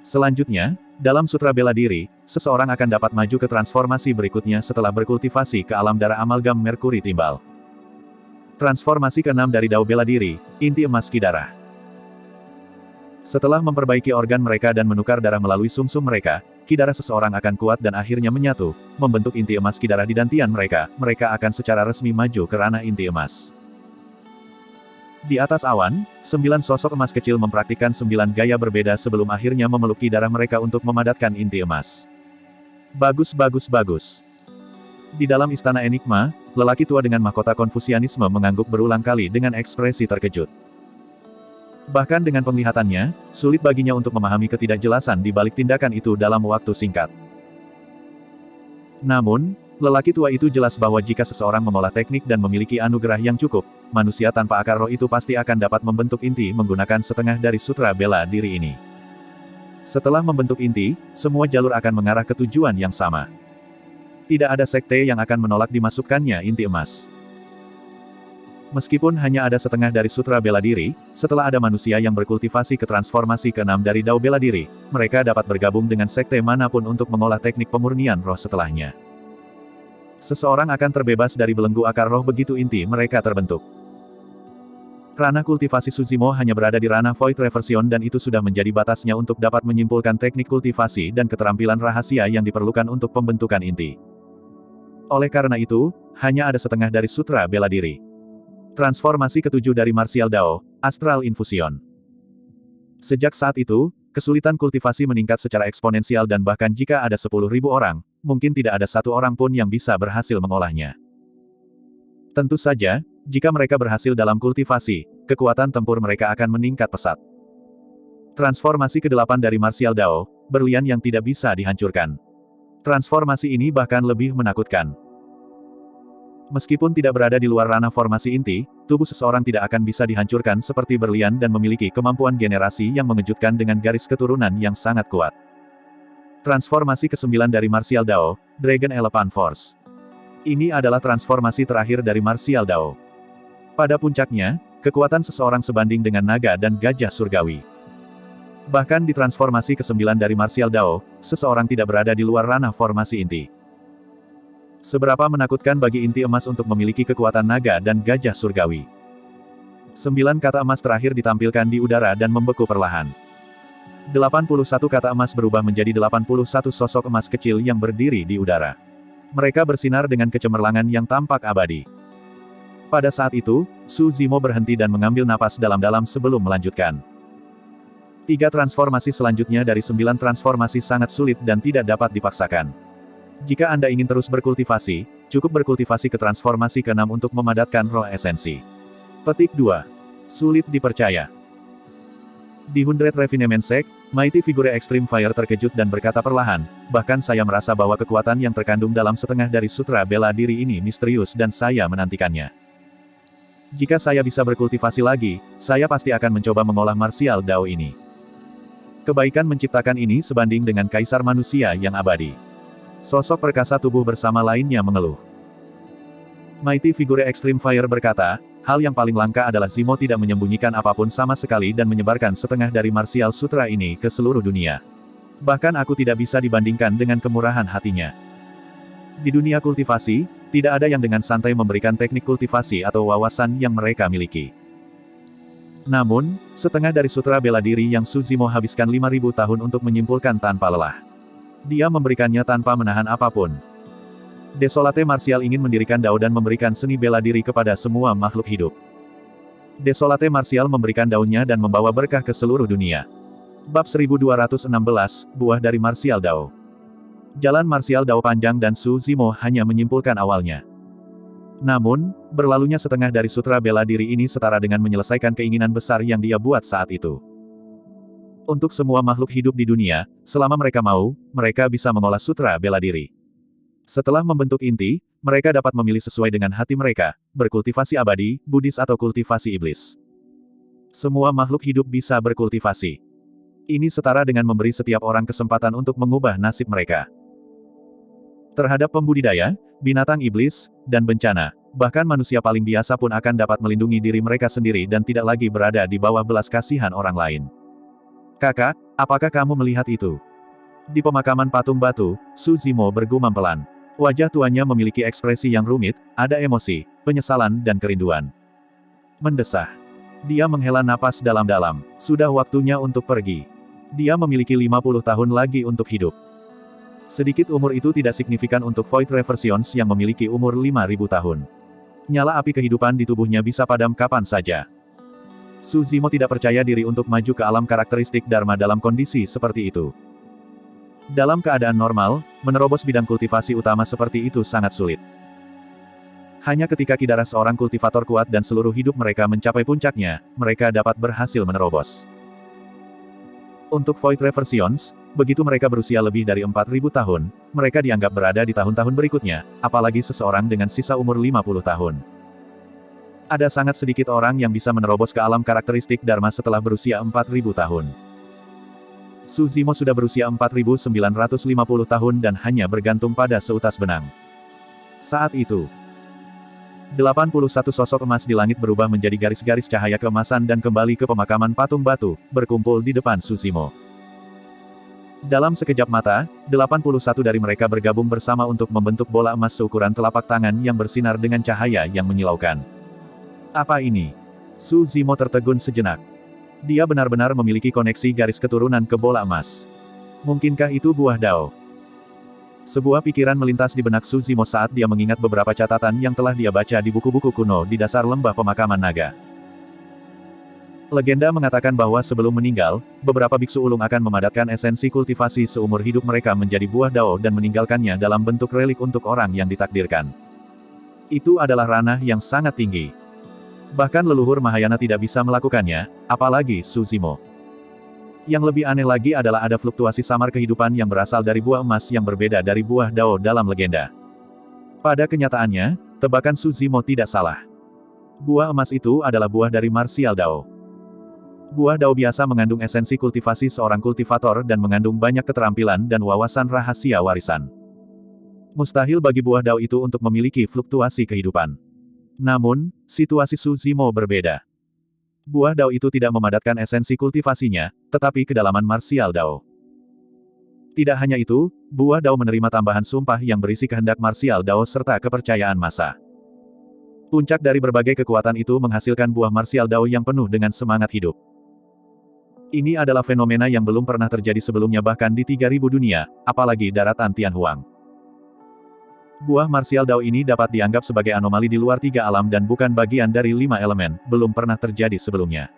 Selanjutnya, dalam Sutra Bela Diri, seseorang akan dapat maju ke transformasi berikutnya setelah berkultivasi ke alam darah amalgam Merkuri timbal. Transformasi ke-6 dari Dao Bela Diri, inti emas ki darah. Setelah memperbaiki organ mereka dan menukar darah melalui sumsum mereka, ki darah seseorang akan kuat dan akhirnya menyatu, membentuk inti emas ki darah di dantian mereka, mereka akan secara resmi maju ke ranah inti emas. Di atas awan, 9 sosok emas kecil mempraktikkan 9 gaya berbeda sebelum akhirnya memeluk ki darah mereka untuk memadatkan inti emas. Bagus bagus bagus. Di dalam istana Enigma, lelaki tua dengan mahkota Konfusianisme mengangguk berulang kali dengan ekspresi terkejut. Bahkan dengan penglihatannya, sulit baginya untuk memahami ketidakjelasan di balik tindakan itu dalam waktu singkat. Namun, lelaki tua itu jelas bahwa jika seseorang mengolah teknik dan memiliki anugerah yang cukup, manusia tanpa akar roh itu pasti akan dapat membentuk inti menggunakan setengah dari Sutra Bela Diri ini. Setelah membentuk inti, semua jalur akan mengarah ke tujuan yang sama. Tidak ada sekte yang akan menolak dimasukkannya inti emas. Meskipun hanya ada setengah dari Sutra Bela Diri, setelah ada manusia yang berkultivasi ke transformasi ke-6 dari Dao Bela Diri, mereka dapat bergabung dengan sekte manapun untuk mengolah teknik pemurnian roh setelahnya. Seseorang akan terbebas dari belenggu akar roh begitu inti mereka terbentuk. Ranah kultivasi Su Zimo hanya berada di ranah Void Reversion dan itu sudah menjadi batasnya untuk dapat menyimpulkan teknik kultivasi dan keterampilan rahasia yang diperlukan untuk pembentukan inti. Oleh karena itu, hanya ada setengah dari Sutra Bela Diri. Transformasi ke-7 dari Martial Dao, Astral Infusion. Sejak saat itu, kesulitan kultivasi meningkat secara eksponensial dan bahkan jika ada 10.000 orang, mungkin tidak ada satu orang pun yang bisa berhasil mengolahnya. Tentu saja, jika mereka berhasil dalam kultivasi, kekuatan tempur mereka akan meningkat pesat. Transformasi ke-8 dari Martial Dao, berlian yang tidak bisa dihancurkan. Transformasi ini bahkan lebih menakutkan. Meskipun tidak berada di luar ranah formasi inti, tubuh seseorang tidak akan bisa dihancurkan seperti berlian dan memiliki kemampuan generasi yang mengejutkan dengan garis keturunan yang sangat kuat. Transformasi ke-9 dari Martial Dao, Dragon Elephant Force. Ini adalah transformasi terakhir dari Martial Dao. Pada puncaknya, kekuatan seseorang sebanding dengan naga dan gajah surgawi. Bahkan di transformasi ke-9 dari Martial Dao, seseorang tidak berada di luar ranah formasi inti. Seberapa menakutkan bagi inti emas untuk memiliki kekuatan naga dan gajah surgawi. 9 kata emas terakhir ditampilkan di udara dan membeku perlahan. 81 kata emas berubah menjadi 81 sosok emas kecil yang berdiri di udara. Mereka bersinar dengan kecemerlangan yang tampak abadi. Pada saat itu, Su Zimo berhenti dan mengambil napas dalam-dalam sebelum melanjutkan. 3 transformasi selanjutnya dari 9 transformasi sangat sulit dan tidak dapat dipaksakan. Jika Anda ingin terus berkultivasi, cukup berkultivasi ke transformasi ke-6 untuk memadatkan roh esensi. Petik 2. Sulit dipercaya. Di 100 Refinement Sect, Mighty Figure Extreme Fire terkejut dan berkata perlahan, bahkan saya merasa bahwa kekuatan yang terkandung dalam setengah dari sutra bela diri ini misterius dan saya menantikannya. Jika saya bisa berkultivasi lagi, saya pasti akan mencoba mengolah Martial Dao ini. Kebaikan menciptakan ini sebanding dengan kaisar manusia yang abadi. Sosok perkasa tubuh bersama lainnya mengeluh. Mighty Figure Extreme Fire berkata, hal yang paling langka adalah Zimo tidak menyembunyikan apapun sama sekali dan menyebarkan setengah dari Martial Sutra ini ke seluruh dunia. Bahkan aku tidak bisa dibandingkan dengan kemurahan hatinya. Di dunia kultivasi, tidak ada yang dengan santai memberikan teknik kultivasi atau wawasan yang mereka miliki. Namun, setengah dari sutra bela diri yang Su Zimo habiskan 5.000 tahun untuk menyimpulkan tanpa lelah. Dia memberikannya tanpa menahan apapun. Desolate Martial ingin mendirikan Dao dan memberikan seni bela diri kepada semua makhluk hidup. Desolate Martial memberikan daunnya dan membawa berkah ke seluruh dunia. Bab 1216, Buah dari Martial Dao. Jalan Martial Dao panjang dan Su Zimo hanya menyimpulkan awalnya. Namun, berlalunya setengah dari sutra bela diri ini setara dengan menyelesaikan keinginan besar yang dia buat saat itu. Untuk semua makhluk hidup di dunia, selama mereka mau, mereka bisa mengolah sutra bela diri. Setelah membentuk inti, mereka dapat memilih sesuai dengan hati mereka, berkultivasi abadi, Buddhis atau kultivasi iblis. Semua makhluk hidup bisa berkultivasi. Ini setara dengan memberi setiap orang kesempatan untuk mengubah nasib mereka. Terhadap pembudidaya, binatang iblis, dan bencana, bahkan manusia paling biasa pun akan dapat melindungi diri mereka sendiri dan tidak lagi berada di bawah belas kasihan orang lain. Kakak, apakah kamu melihat itu? Di pemakaman patung batu, Su Zimo bergumam pelan. Wajah tuannya memiliki ekspresi yang rumit, ada emosi, penyesalan dan kerinduan. Mendesah. Dia menghela napas dalam-dalam. Sudah waktunya untuk pergi. Dia memiliki 50 tahun lagi untuk hidup. Sedikit umur itu tidak signifikan untuk Void Reversions yang memiliki umur 5.000 tahun. Nyala api kehidupan di tubuhnya bisa padam kapan saja. Su Zimo tidak percaya diri untuk maju ke alam karakteristik Dharma dalam kondisi seperti itu. Dalam keadaan normal, menerobos bidang kultivasi utama seperti itu sangat sulit. Hanya ketika kidara seorang kultivator kuat dan seluruh hidup mereka mencapai puncaknya, mereka dapat berhasil menerobos. Untuk Void Reversions, begitu mereka berusia lebih dari 4.000 tahun, mereka dianggap berada di tahun-tahun berikutnya, apalagi seseorang dengan sisa umur 50 tahun. Ada sangat sedikit orang yang bisa menerobos ke alam karakteristik Dharma setelah berusia 4.000 tahun. Su Zimo sudah berusia 4.950 tahun dan hanya bergantung pada seutas benang. Saat itu, 81 sosok emas di langit berubah menjadi garis-garis cahaya keemasan dan kembali ke pemakaman patung batu, berkumpul di depan Su Zimo. Dalam sekejap mata, 81 dari mereka bergabung bersama untuk membentuk bola emas seukuran telapak tangan yang bersinar dengan cahaya yang menyilaukan. Apa ini? Su Zimo tertegun sejenak. Dia benar-benar memiliki koneksi garis keturunan ke bola emas. Mungkinkah itu buah Dao? Sebuah pikiran melintas di benak Su Zimo saat dia mengingat beberapa catatan yang telah dia baca di buku-buku kuno di dasar lembah pemakaman naga. Legenda mengatakan bahwa sebelum meninggal, beberapa biksu ulung akan memadatkan esensi kultivasi seumur hidup mereka menjadi buah Dao dan meninggalkannya dalam bentuk relik untuk orang yang ditakdirkan. Itu adalah ranah yang sangat tinggi. Bahkan leluhur Mahayana tidak bisa melakukannya, apalagi Su Zimo. Yang lebih aneh lagi adalah ada fluktuasi samar kehidupan yang berasal dari buah emas yang berbeda dari buah Dao dalam legenda. Pada kenyataannya, tebakan Su Zimo tidak salah. Buah emas itu adalah buah dari martial Dao. Buah Dao biasa mengandung esensi kultivasi seorang kultivator dan mengandung banyak keterampilan dan wawasan rahasia warisan. Mustahil bagi buah Dao itu untuk memiliki fluktuasi kehidupan. Namun, situasi Su Zimo berbeda. Buah Dao itu tidak memadatkan esensi kultivasinya, tetapi kedalaman martial Dao. Tidak hanya itu, buah Dao menerima tambahan sumpah yang berisi kehendak martial Dao serta kepercayaan massa. Puncak dari berbagai kekuatan itu menghasilkan buah martial Dao yang penuh dengan semangat hidup. Ini adalah fenomena yang belum pernah terjadi sebelumnya bahkan di 3000 dunia, apalagi daratan Tianhuang. Buah martial Dao ini dapat dianggap sebagai anomali di luar 3 alam dan bukan bagian dari 5 elemen, belum pernah terjadi sebelumnya.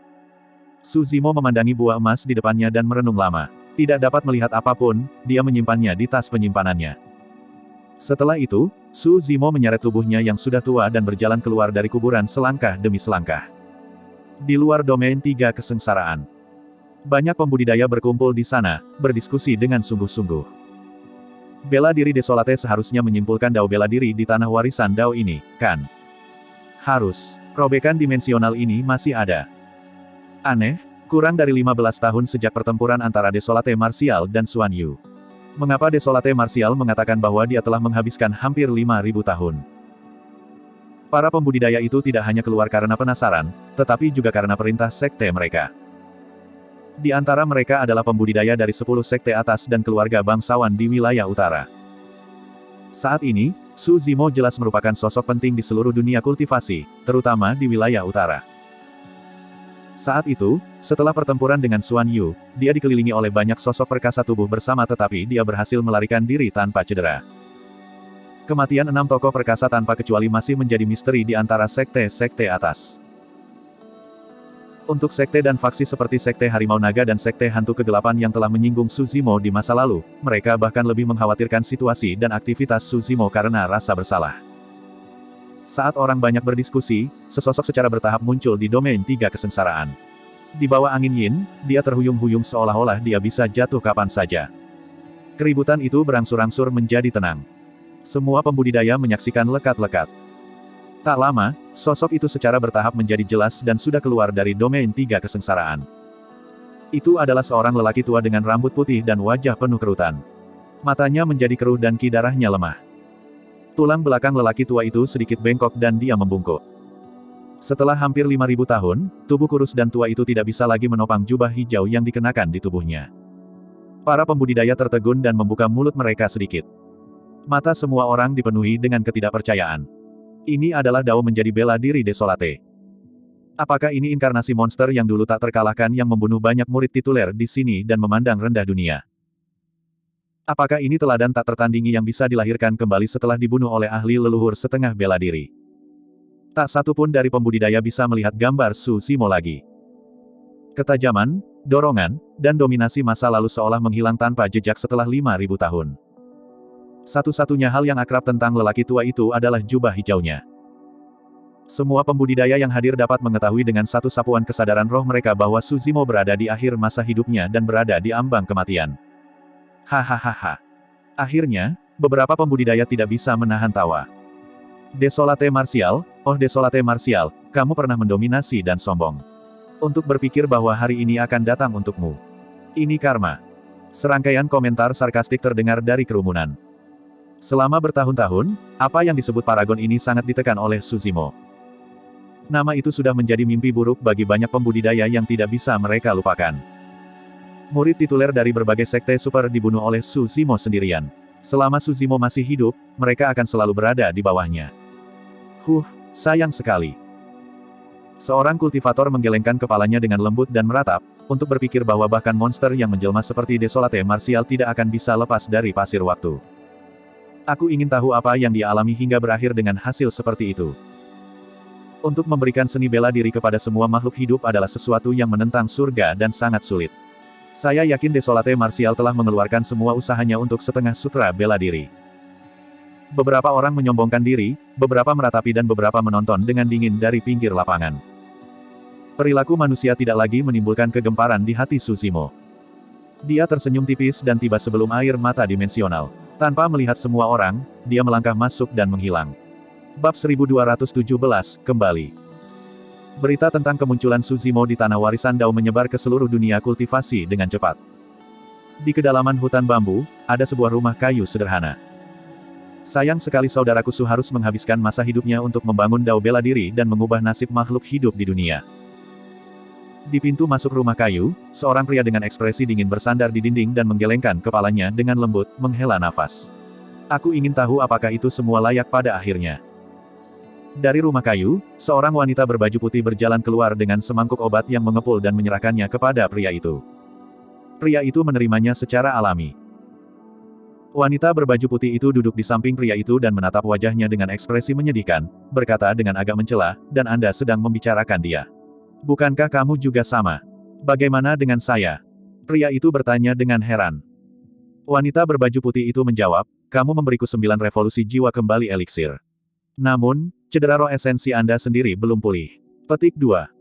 Su Zimo memandangi buah emas di depannya dan merenung lama. Tidak dapat melihat apapun, dia menyimpannya di tas penyimpanannya. Setelah itu, Su Zimo menyeret tubuhnya yang sudah tua dan berjalan keluar dari kuburan selangkah demi selangkah. Di luar domain 3 kesengsaraan. Banyak pembudidaya berkumpul di sana, berdiskusi dengan sungguh-sungguh. Bela diri Desolate seharusnya menyimpulkan Dao bela diri di tanah warisan Dao ini, kan? Harus. Robekan dimensional ini masih ada. Aneh, kurang dari 15 tahun sejak pertempuran antara Desolate Martial dan Xuan Yu. Mengapa Desolate Martial mengatakan bahwa dia telah menghabiskan hampir 5.000 tahun? Para pembudidaya itu tidak hanya keluar karena penasaran, tetapi juga karena perintah sekte mereka. Di antara mereka adalah pembudidaya dari 10 sekte atas dan keluarga bangsawan di wilayah utara. Saat ini, Su Zimo jelas merupakan sosok penting di seluruh dunia kultivasi, terutama di wilayah utara. Saat itu, setelah pertempuran dengan Xuan Yu, dia dikelilingi oleh banyak sosok perkasa tubuh bersama tetapi dia berhasil melarikan diri tanpa cedera. Kematian 6 tokoh perkasa tanpa kecuali masih menjadi misteri di antara sekte-sekte atas. Untuk sekte dan faksi seperti Sekte Harimau Naga dan Sekte Hantu Kegelapan yang telah menyinggung Su Zimo di masa lalu, mereka bahkan lebih mengkhawatirkan situasi dan aktivitas Su Zimo karena rasa bersalah. Saat orang banyak berdiskusi, sesosok secara bertahap muncul di domain 3 kesengsaraan. Di bawah angin yin, dia terhuyung-huyung seolah-olah dia bisa jatuh kapan saja. Keributan itu berangsur-angsur menjadi tenang. Semua pembudidaya menyaksikan lekat-lekat. Tak lama, sosok itu secara bertahap menjadi jelas dan sudah keluar dari domain 3 kesengsaraan. Itu adalah seorang lelaki tua dengan rambut putih dan wajah penuh kerutan. Matanya menjadi keruh dan ki darahnya lemah. Tulang belakang lelaki tua itu sedikit bengkok dan dia membungkuk. Setelah hampir 5.000 tahun, tubuh kurus dan tua itu tidak bisa lagi menopang jubah hijau yang dikenakan di tubuhnya. Para pembudidaya tertegun dan membuka mulut mereka sedikit. Mata semua orang dipenuhi dengan ketidakpercayaan. Ini adalah Dao menjadi bela diri Desolate. Apakah ini inkarnasi monster yang dulu tak terkalahkan yang membunuh banyak murid tituler di sini dan memandang rendah dunia? Apakah ini teladan tak tertandingi yang bisa dilahirkan kembali setelah dibunuh oleh ahli leluhur setengah bela diri? Tak satu pun dari pembudidaya bisa melihat gambar Su Zimo lagi. Ketajaman, dorongan, dan dominasi masa lalu seolah menghilang tanpa jejak setelah 5.000 tahun. Satu-satunya hal yang akrab tentang lelaki tua itu adalah jubah hijaunya. Semua pembudidaya yang hadir dapat mengetahui dengan satu sapuan kesadaran roh mereka bahwa Su Zimo berada di akhir masa hidupnya dan berada di ambang kematian. Hahaha. Akhirnya, beberapa pembudidaya tidak bisa menahan tawa. Desolate Martial, oh Desolate Martial, kamu pernah mendominasi dan sombong. Untuk berpikir bahwa hari ini akan datang untukmu. Ini karma. Serangkaian komentar sarkastik terdengar dari kerumunan. Selama bertahun-tahun, apa yang disebut paragon ini sangat ditekan oleh Su Zimo. Nama itu sudah menjadi mimpi buruk bagi banyak pembudidaya yang tidak bisa mereka lupakan. Murid tituler dari berbagai sekte super dibunuh oleh Su Zimo sendirian. Selama Su Zimo masih hidup, mereka akan selalu berada di bawahnya. Sayang sekali. Seorang kultivator menggelengkan kepalanya dengan lembut dan meratap, untuk berpikir bahwa bahkan monster yang menjelma seperti Desolate Martial tidak akan bisa lepas dari pasir waktu. Aku ingin tahu apa yang dia alami hingga berakhir dengan hasil seperti itu. Untuk memberikan seni bela diri kepada semua makhluk hidup adalah sesuatu yang menentang surga dan sangat sulit. Saya yakin Desolate Martial telah mengeluarkan semua usahanya untuk setengah sutra bela diri. Beberapa orang menyombongkan diri, beberapa meratapi dan beberapa menonton dengan dingin dari pinggir lapangan. Perilaku manusia tidak lagi menimbulkan kegemparan di hati Su Zimo. Dia tersenyum tipis dan tiba sebelum air mata dimensional. Tanpa melihat semua orang, dia melangkah masuk dan menghilang. Bab 1217, kembali. Berita tentang kemunculan Su Zimo di Tanah Warisan Dao menyebar ke seluruh dunia kultivasi dengan cepat. Di kedalaman hutan bambu, ada sebuah rumah kayu sederhana. Sayang sekali saudaraku Su harus menghabiskan masa hidupnya untuk membangun Dao bela diri dan mengubah nasib makhluk hidup di dunia. Di pintu masuk rumah kayu, seorang pria dengan ekspresi dingin bersandar di dinding dan menggelengkan kepalanya dengan lembut, menghela nafas. Aku ingin tahu apakah itu semua layak pada akhirnya. Dari rumah kayu, seorang wanita berbaju putih berjalan keluar dengan semangkuk obat yang mengepul dan menyerahkannya kepada pria itu. Pria itu menerimanya secara alami. Wanita berbaju putih itu duduk di samping pria itu dan menatap wajahnya dengan ekspresi menyedihkan, berkata dengan agak mencela, "Dan Anda sedang membicarakan dia. Bukankah kamu juga sama? Bagaimana dengan saya?" Pria itu bertanya dengan heran. Wanita berbaju putih itu menjawab, "Kamu memberiku 9 revolusi jiwa kembali eliksir. Namun, cedera roh esensi Anda sendiri belum pulih." Petik 2.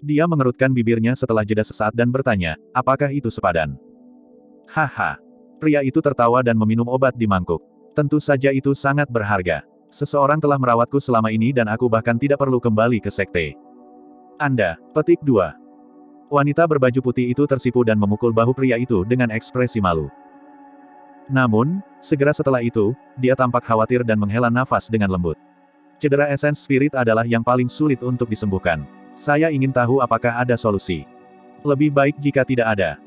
Dia mengerutkan bibirnya setelah jeda sesaat dan bertanya, "Apakah itu sepadan?" Haha. Pria itu tertawa dan meminum obat di mangkuk. "Tentu saja itu sangat berharga. Seseorang telah merawatku selama ini dan aku bahkan tidak perlu kembali ke sekte Anda." Petik 2. Wanita berbaju putih itu tersipu dan memukul bahu pria itu dengan ekspresi malu. Namun, segera setelah itu, dia tampak khawatir dan menghela nafas dengan lembut. "Cedera esens spirit adalah yang paling sulit untuk disembuhkan. Saya ingin tahu apakah ada solusi." "Lebih baik jika tidak ada."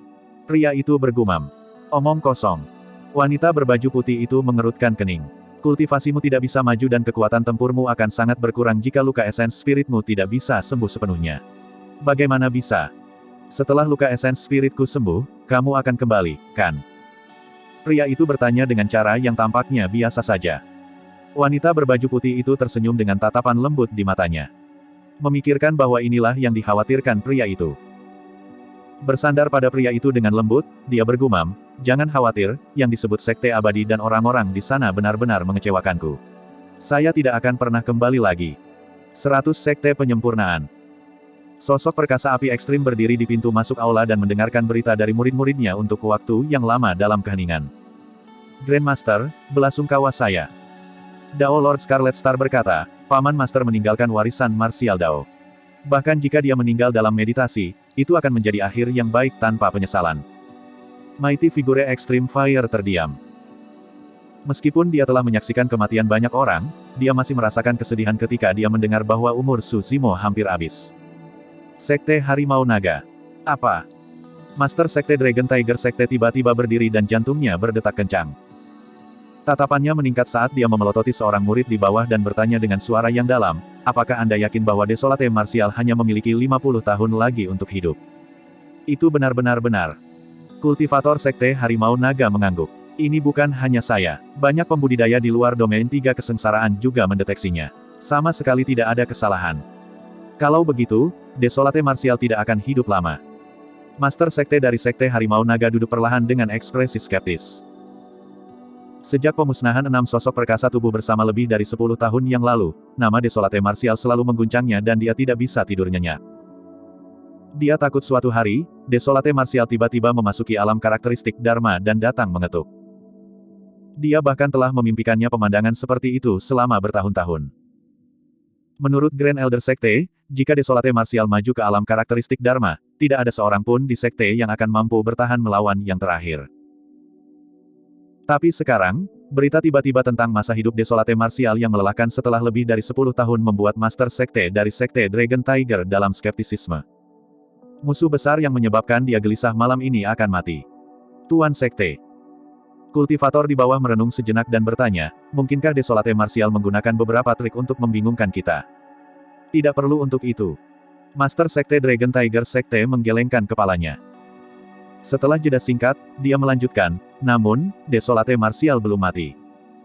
Pria itu bergumam. "Omong kosong." Wanita berbaju putih itu mengerutkan kening. "Kultivasimu tidak bisa maju dan kekuatan tempurmu akan sangat berkurang jika luka esens spiritmu tidak bisa sembuh sepenuhnya." "Bagaimana bisa? Setelah luka esens spiritku sembuh, kamu akan kembali, kan?" Pria itu bertanya dengan cara yang tampaknya biasa saja. Wanita berbaju putih itu tersenyum dengan tatapan lembut di matanya. Memikirkan bahwa inilah yang dikhawatirkan pria itu. Bersandar pada pria itu dengan lembut, dia bergumam, "Jangan khawatir, yang disebut Sekte Abadi dan orang-orang di sana benar-benar mengecewakanku. Saya tidak akan pernah kembali lagi." 100 Sekte Penyempurnaan. Sosok perkasa api ekstrim berdiri di pintu masuk aula dan mendengarkan berita dari murid-muridnya untuk waktu yang lama dalam keheningan. "Grandmaster, belasungkawa saya." Dao Lord Scarlet Star berkata, "Paman Master meninggalkan warisan marsial Dao. Bahkan jika dia meninggal dalam meditasi, itu akan menjadi akhir yang baik tanpa penyesalan." Mighty Figure Extreme Fire terdiam. Meskipun dia telah menyaksikan kematian banyak orang, dia masih merasakan kesedihan ketika dia mendengar bahwa umur Su Zimo hampir habis. Sekte Harimau Naga. Apa? Master Sekte Dragon Tiger Sekte tiba-tiba berdiri dan jantungnya berdetak kencang. Tatapannya meningkat saat dia memelototi seorang murid di bawah dan bertanya dengan suara yang dalam, "Apakah Anda yakin bahwa Desolate Martial hanya memiliki 50 tahun lagi untuk hidup?" "Itu benar-benar benar." Kultivator Sekte Harimau Naga mengangguk. "Ini bukan hanya saya. Banyak pembudidaya di luar domain 3 kesengsaraan juga mendeteksinya. Sama sekali tidak ada kesalahan. Kalau begitu, Desolate Martial tidak akan hidup lama." Master Sekte dari Sekte Harimau Naga duduk perlahan dengan ekspresi skeptis. Sejak pemusnahan 6 sosok perkasa tubuh bersama lebih dari 10 tahun yang lalu, nama Desolate Martial selalu mengguncangnya dan dia tidak bisa tidur nyenyak. Dia takut suatu hari, Desolate Martial tiba-tiba memasuki alam karakteristik Dharma dan datang mengetuk. Dia bahkan telah memimpikannya pemandangan seperti itu selama bertahun-tahun. Menurut Grand Elder Sekte, jika Desolate Martial maju ke alam karakteristik Dharma, tidak ada seorang pun di Sekte yang akan mampu bertahan melawan yang terakhir. Tapi sekarang, berita tiba-tiba tentang masa hidup Desolate Martial yang melelahkan setelah lebih dari 10 tahun membuat Master Sekte dari Sekte Dragon Tiger dalam skeptisisme. Musuh besar yang menyebabkan dia gelisah malam ini akan mati. Tuan Sekte. Kultivator di bawah merenung sejenak dan bertanya, "Mungkinkah Desolate Martial menggunakan beberapa trik untuk membingungkan kita?" "Tidak perlu untuk itu." Master Sekte Dragon Tiger Sekte menggelengkan kepalanya. Setelah jeda singkat, dia melanjutkan, "Namun, Desolate Martial belum mati.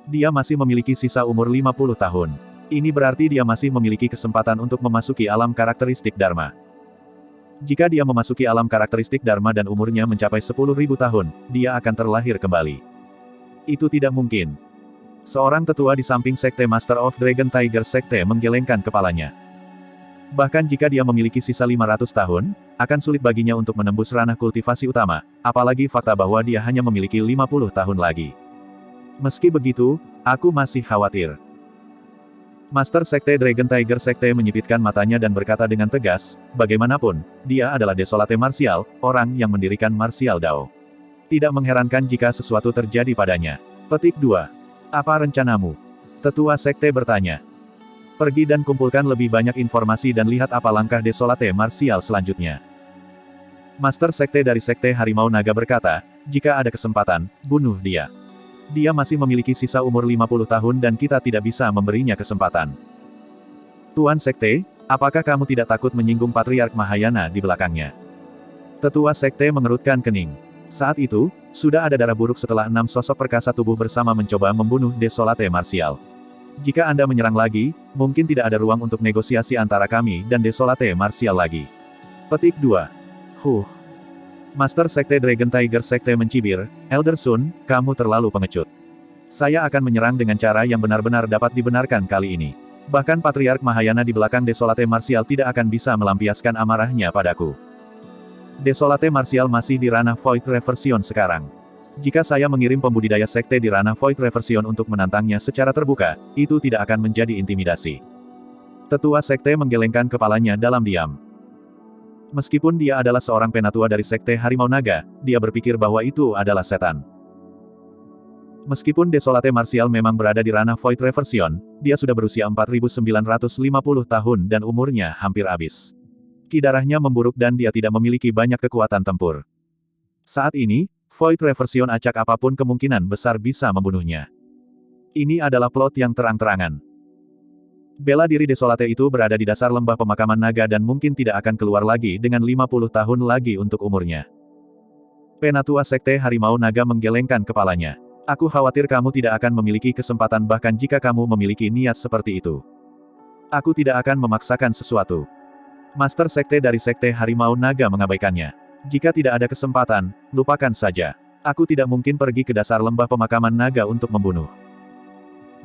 Dia masih memiliki sisa umur 50 tahun. Ini berarti dia masih memiliki kesempatan untuk memasuki alam karakteristik Dharma. Jika dia memasuki alam karakteristik Dharma dan umurnya mencapai 10.000 tahun, dia akan terlahir kembali." "Itu tidak mungkin." Seorang tetua di samping Sekte Master of Dragon Tiger Sekte menggelengkan kepalanya. Bahkan jika dia memiliki sisa 500 tahun, akan sulit baginya untuk menembus ranah kultivasi utama, apalagi fakta bahwa dia hanya memiliki 50 tahun lagi. Meski begitu, aku masih khawatir. Master Sekte Dragon Tiger Sekte menyipitkan matanya dan berkata dengan tegas, bagaimanapun, dia adalah Desolate Martial, orang yang mendirikan Martial Dao. Tidak mengherankan jika sesuatu terjadi padanya. Petik 2. Apa rencanamu? Tetua Sekte bertanya. Pergi dan kumpulkan lebih banyak informasi dan lihat apa langkah Desolate Martial selanjutnya. Master Sekte dari Sekte Harimau Naga berkata, jika ada kesempatan, bunuh dia. Dia masih memiliki sisa umur 50 tahun dan kita tidak bisa memberinya kesempatan. Tuan Sekte, apakah kamu tidak takut menyinggung Patriark Mahayana di belakangnya? Tetua Sekte mengerutkan kening. Saat itu, sudah ada darah buruk setelah 6 sosok perkasa tubuh bersama mencoba membunuh Desolate Martial. Jika Anda menyerang lagi, mungkin tidak ada ruang untuk negosiasi antara kami dan Desolate Martial lagi. Petik 2. Master Sekte Dragon Tiger Sekte mencibir, Elder Sun, kamu terlalu pengecut. Saya akan menyerang dengan cara yang benar-benar dapat dibenarkan kali ini. Bahkan Patriark Mahayana di belakang Desolate Martial tidak akan bisa melampiaskan amarahnya padaku. Desolate Martial masih di ranah Void Reversion sekarang. Jika saya mengirim pembudidaya sekte di ranah Void Reversion untuk menantangnya secara terbuka, itu tidak akan menjadi intimidasi. Tetua sekte menggelengkan kepalanya dalam diam. Meskipun dia adalah seorang penatua dari Sekte Harimau Naga, dia berpikir bahwa itu adalah setan. Meskipun Desolate Martial memang berada di ranah Void Reversion, dia sudah berusia 4950 tahun dan umurnya hampir habis. Ki darahnya memburuk dan dia tidak memiliki banyak kekuatan tempur. Saat ini, Void Reversion acak apapun kemungkinan besar bisa membunuhnya. Ini adalah plot yang terang-terangan. Bela diri Desolate itu berada di dasar lembah pemakaman naga dan mungkin tidak akan keluar lagi dengan 50 tahun lagi untuk umurnya. Penatua Sekte Harimau Naga menggelengkan kepalanya. Aku khawatir kamu tidak akan memiliki kesempatan bahkan jika kamu memiliki niat seperti itu. Aku tidak akan memaksakan sesuatu. Master Sekte dari Sekte Harimau Naga mengabaikannya. Jika tidak ada kesempatan, lupakan saja. Aku tidak mungkin pergi ke dasar lembah pemakaman naga untuk membunuh.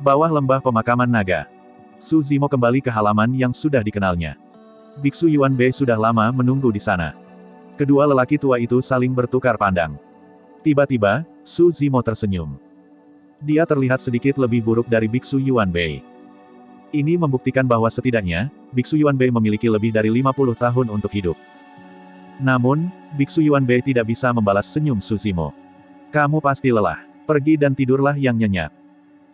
Bawah lembah pemakaman naga. Su Zimo kembali ke halaman yang sudah dikenalnya. Biksu Yuan Bei sudah lama menunggu di sana. Kedua lelaki tua itu saling bertukar pandang. Tiba-tiba, Su Zimo tersenyum. Dia terlihat sedikit lebih buruk dari Biksu Yuan Bei. Ini membuktikan bahwa setidaknya, Biksu Yuan Bei memiliki lebih dari 50 tahun untuk hidup. Namun, Biksu Yuan Bei tidak bisa membalas senyum Su Zimo. Kamu pasti lelah. Pergi dan tidurlah yang nyenyak.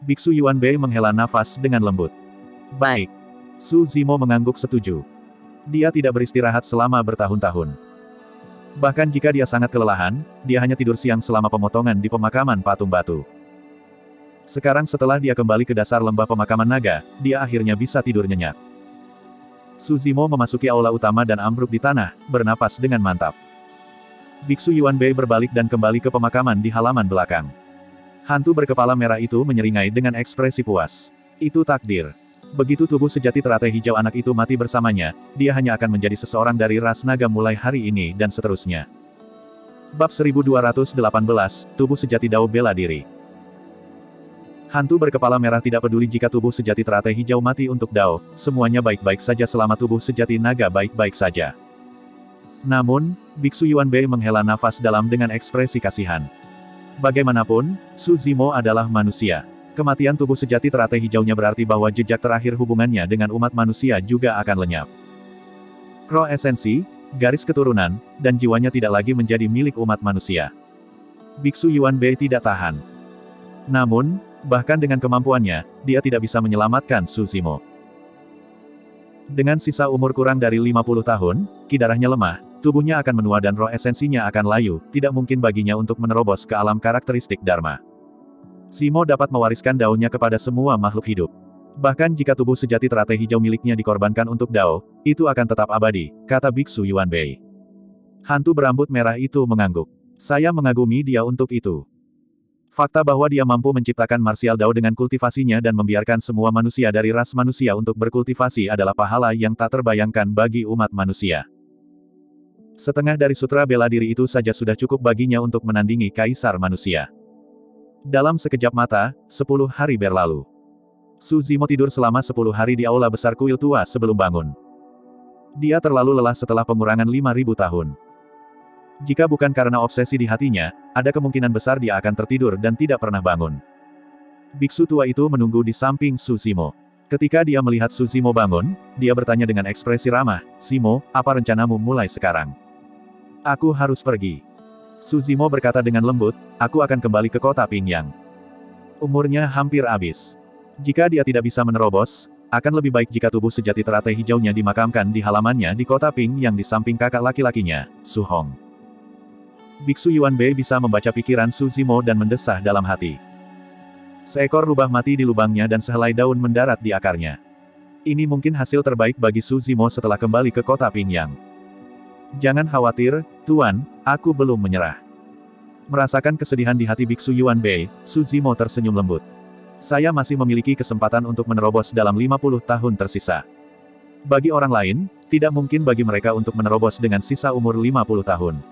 Biksu Yuan Bei menghela nafas dengan lembut. Baik. Su Zimo mengangguk setuju. Dia tidak beristirahat selama bertahun-tahun. Bahkan jika dia sangat kelelahan, dia hanya tidur siang selama pemotongan di pemakaman patung batu. Sekarang setelah dia kembali ke dasar lembah pemakaman naga, dia akhirnya bisa tidur nyenyak. Su Zimo memasuki aula utama dan ambruk di tanah, bernapas dengan mantap. Biksu Yuan Bei berbalik dan kembali ke pemakaman di halaman belakang. Hantu berkepala merah itu menyeringai dengan ekspresi puas. Itu takdir. Begitu tubuh sejati teratai hijau anak itu mati bersamanya, dia hanya akan menjadi seseorang dari ras naga mulai hari ini dan seterusnya. Bab 1218, Tubuh Sejati Dao Bela Diri. Hantu berkepala merah tidak peduli jika tubuh sejati teratai hijau mati untuk Dao, semuanya baik-baik saja selama tubuh sejati naga baik-baik saja. Namun, Biksu Yuan Bei menghela nafas dalam dengan ekspresi kasihan. Bagaimanapun, Su Zimo adalah manusia. Kematian tubuh sejati teratai hijaunya berarti bahwa jejak terakhir hubungannya dengan umat manusia juga akan lenyap. Roh esensi, garis keturunan, dan jiwanya tidak lagi menjadi milik umat manusia. Biksu Yuan Bei tidak tahan. Namun, bahkan dengan kemampuannya, dia tidak bisa menyelamatkan Su Zimo. Dengan sisa umur kurang dari 50 tahun, ki darahnya lemah, tubuhnya akan menua dan roh esensinya akan layu, tidak mungkin baginya untuk menerobos ke alam karakteristik Dharma. Zimo dapat mewariskan daunnya kepada semua makhluk hidup. Bahkan jika tubuh sejati teratai hijau miliknya dikorbankan untuk Dao, itu akan tetap abadi, kata Biksu Yuan Bei. Hantu berambut merah itu mengangguk. Saya mengagumi dia untuk itu. Fakta bahwa dia mampu menciptakan martial Dao dengan kultivasinya dan membiarkan semua manusia dari ras manusia untuk berkultivasi adalah pahala yang tak terbayangkan bagi umat manusia. Setengah dari sutra bela diri itu saja sudah cukup baginya untuk menandingi kaisar manusia. Dalam sekejap mata, 10 hari berlalu. Su Zimo tidur selama 10 hari di aula besar kuil tua sebelum bangun. Dia terlalu lelah setelah pengurangan 5.000 tahun. Jika bukan karena obsesi di hatinya, ada kemungkinan besar dia akan tertidur dan tidak pernah bangun. Biksu tua itu menunggu di samping Su Zimo. Ketika dia melihat Su Zimo bangun, dia bertanya dengan ekspresi ramah, "Zimo, apa rencanamu mulai sekarang?" "Aku harus pergi." Su Zimo berkata dengan lembut, "Aku akan kembali ke kota Pingyang. Umurnya hampir habis. Jika dia tidak bisa menerobos, akan lebih baik jika tubuh sejati teratai hijaunya dimakamkan di halamannya di kota Ping yang di samping kakak laki-lakinya, Su Hong." Biksu Yuan Bei bisa membaca pikiran Su Zimo dan mendesah dalam hati. Seekor rubah mati di lubangnya dan sehelai daun mendarat di akarnya. Ini mungkin hasil terbaik bagi Su Zimo setelah kembali ke kota Pingyang. "Jangan khawatir, Tuan, aku belum menyerah." Merasakan kesedihan di hati Biksu Yuan Bei, Su Zimo tersenyum lembut. "Saya masih memiliki kesempatan untuk menerobos dalam 50 tahun tersisa. Bagi orang lain, tidak mungkin bagi mereka untuk menerobos dengan sisa umur 50 tahun.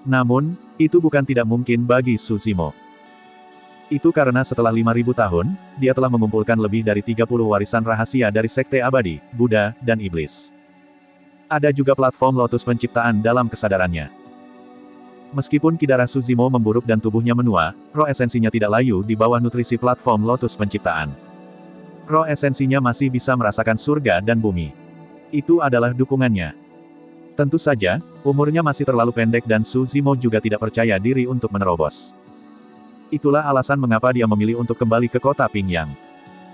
Namun, itu bukan tidak mungkin bagi Su Zimo. Itu karena setelah 5.000 tahun, dia telah mengumpulkan lebih dari 30 warisan rahasia dari Sekte Abadi, Buddha, dan Iblis. Ada juga platform lotus penciptaan dalam kesadarannya. Meskipun Kidara Su Zimo memburuk dan tubuhnya menua, roh esensinya tidak layu di bawah nutrisi platform lotus penciptaan. Roh esensinya masih bisa merasakan surga dan bumi. Itu adalah dukungannya. Tentu saja, umurnya masih terlalu pendek dan Su Zimo juga tidak percaya diri untuk menerobos. Itulah alasan mengapa dia memilih untuk kembali ke kota Pingyang.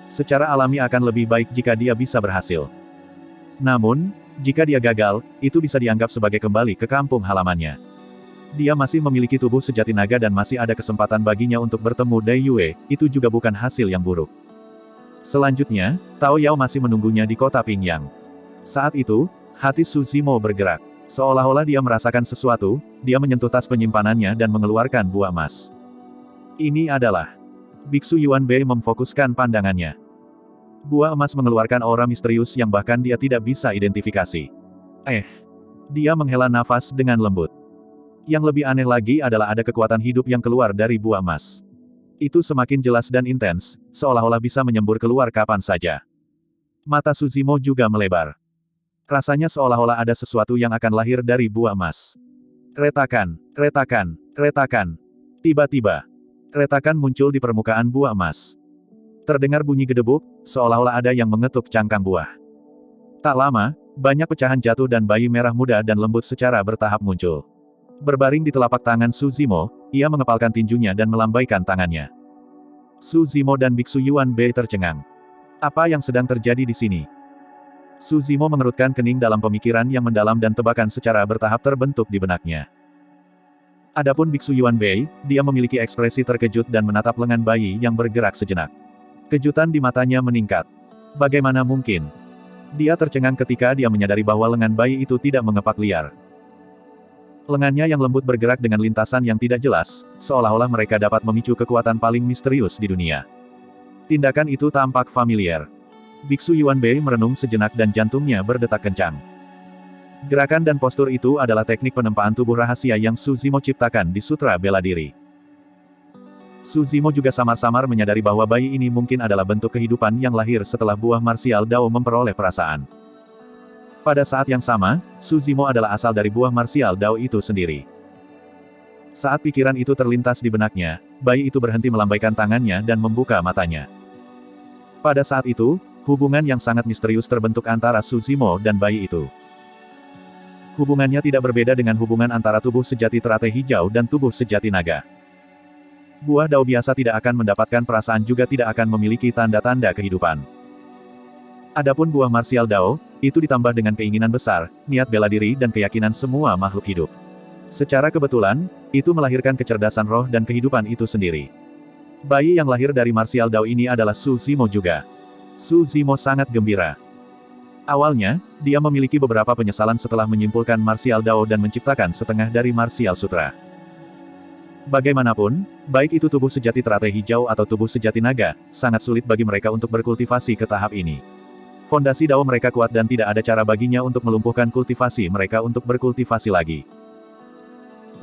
Secara alami akan lebih baik jika dia bisa berhasil. Namun, jika dia gagal, itu bisa dianggap sebagai kembali ke kampung halamannya. Dia masih memiliki tubuh sejati naga dan masih ada kesempatan baginya untuk bertemu Dai Yue, itu juga bukan hasil yang buruk. Selanjutnya, Tao Yao masih menunggunya di kota Pingyang. Saat itu, hati Su Zimo bergerak. Seolah-olah dia merasakan sesuatu, dia menyentuh tas penyimpanannya dan mengeluarkan buah emas. Ini adalah... Biksu Yuan Bei memfokuskan pandangannya. Buah emas mengeluarkan aura misterius yang bahkan dia tidak bisa identifikasi. Dia menghela nafas dengan lembut. Yang lebih aneh lagi adalah ada kekuatan hidup yang keluar dari buah emas. Itu semakin jelas dan intens, seolah-olah bisa menyembur keluar kapan saja. Mata Su Zimo juga melebar. Rasanya seolah-olah ada sesuatu yang akan lahir dari buah emas. Retakan, retakan, retakan. Tiba-tiba, retakan muncul di permukaan buah emas. Terdengar bunyi gedebuk, seolah-olah ada yang mengetuk cangkang buah. Tak lama, banyak pecahan jatuh dan bayi merah muda dan lembut secara bertahap muncul. Berbaring di telapak tangan Su Zimo, ia mengepalkan tinjunya dan melambaikan tangannya. Su Zimo dan Biksu Yuan Bei tercengang. Apa yang sedang terjadi di sini? Su Zimo mengerutkan kening dalam pemikiran yang mendalam dan tebakan secara bertahap terbentuk di benaknya. Adapun Biksu Yuan Bei, dia memiliki ekspresi terkejut dan menatap lengan bayi yang bergerak sejenak. Kejutan di matanya meningkat. Bagaimana mungkin? Dia tercengang ketika dia menyadari bahwa lengan bayi itu tidak mengepak liar. Lengannya yang lembut bergerak dengan lintasan yang tidak jelas, seolah-olah mereka dapat memicu kekuatan paling misterius di dunia. Tindakan itu tampak familiar. Biksu Yuan Bei merenung sejenak dan jantungnya berdetak kencang. Gerakan dan postur itu adalah teknik penempaan tubuh rahasia yang Su Zimo ciptakan di Sutra Bela Diri. Su Zimo juga samar-samar menyadari bahwa bayi ini mungkin adalah bentuk kehidupan yang lahir setelah buah marsial Dao memperoleh perasaan. Pada saat yang sama, Su Zimo adalah asal dari buah marsial Dao itu sendiri. Saat pikiran itu terlintas di benaknya, bayi itu berhenti melambaikan tangannya dan membuka matanya. Pada saat itu, hubungan yang sangat misterius terbentuk antara Su Zimo dan bayi itu. Hubungannya tidak berbeda dengan hubungan antara tubuh sejati teratai hijau dan tubuh sejati naga. Buah Dao biasa tidak akan mendapatkan perasaan juga tidak akan memiliki tanda-tanda kehidupan. Adapun buah marsial Dao, itu ditambah dengan keinginan besar, niat bela diri dan keyakinan semua makhluk hidup. Secara kebetulan, itu melahirkan kecerdasan roh dan kehidupan itu sendiri. Bayi yang lahir dari marsial Dao ini adalah Su Zimo juga. Su Zimo sangat gembira. Awalnya, dia memiliki beberapa penyesalan setelah menyimpulkan marsial Dao dan menciptakan setengah dari marsial sutra. Bagaimanapun, baik itu tubuh sejati teratai hijau atau tubuh sejati naga, sangat sulit bagi mereka untuk berkultivasi ke tahap ini. Fondasi Dao mereka kuat dan tidak ada cara baginya untuk melumpuhkan kultivasi mereka untuk berkultivasi lagi.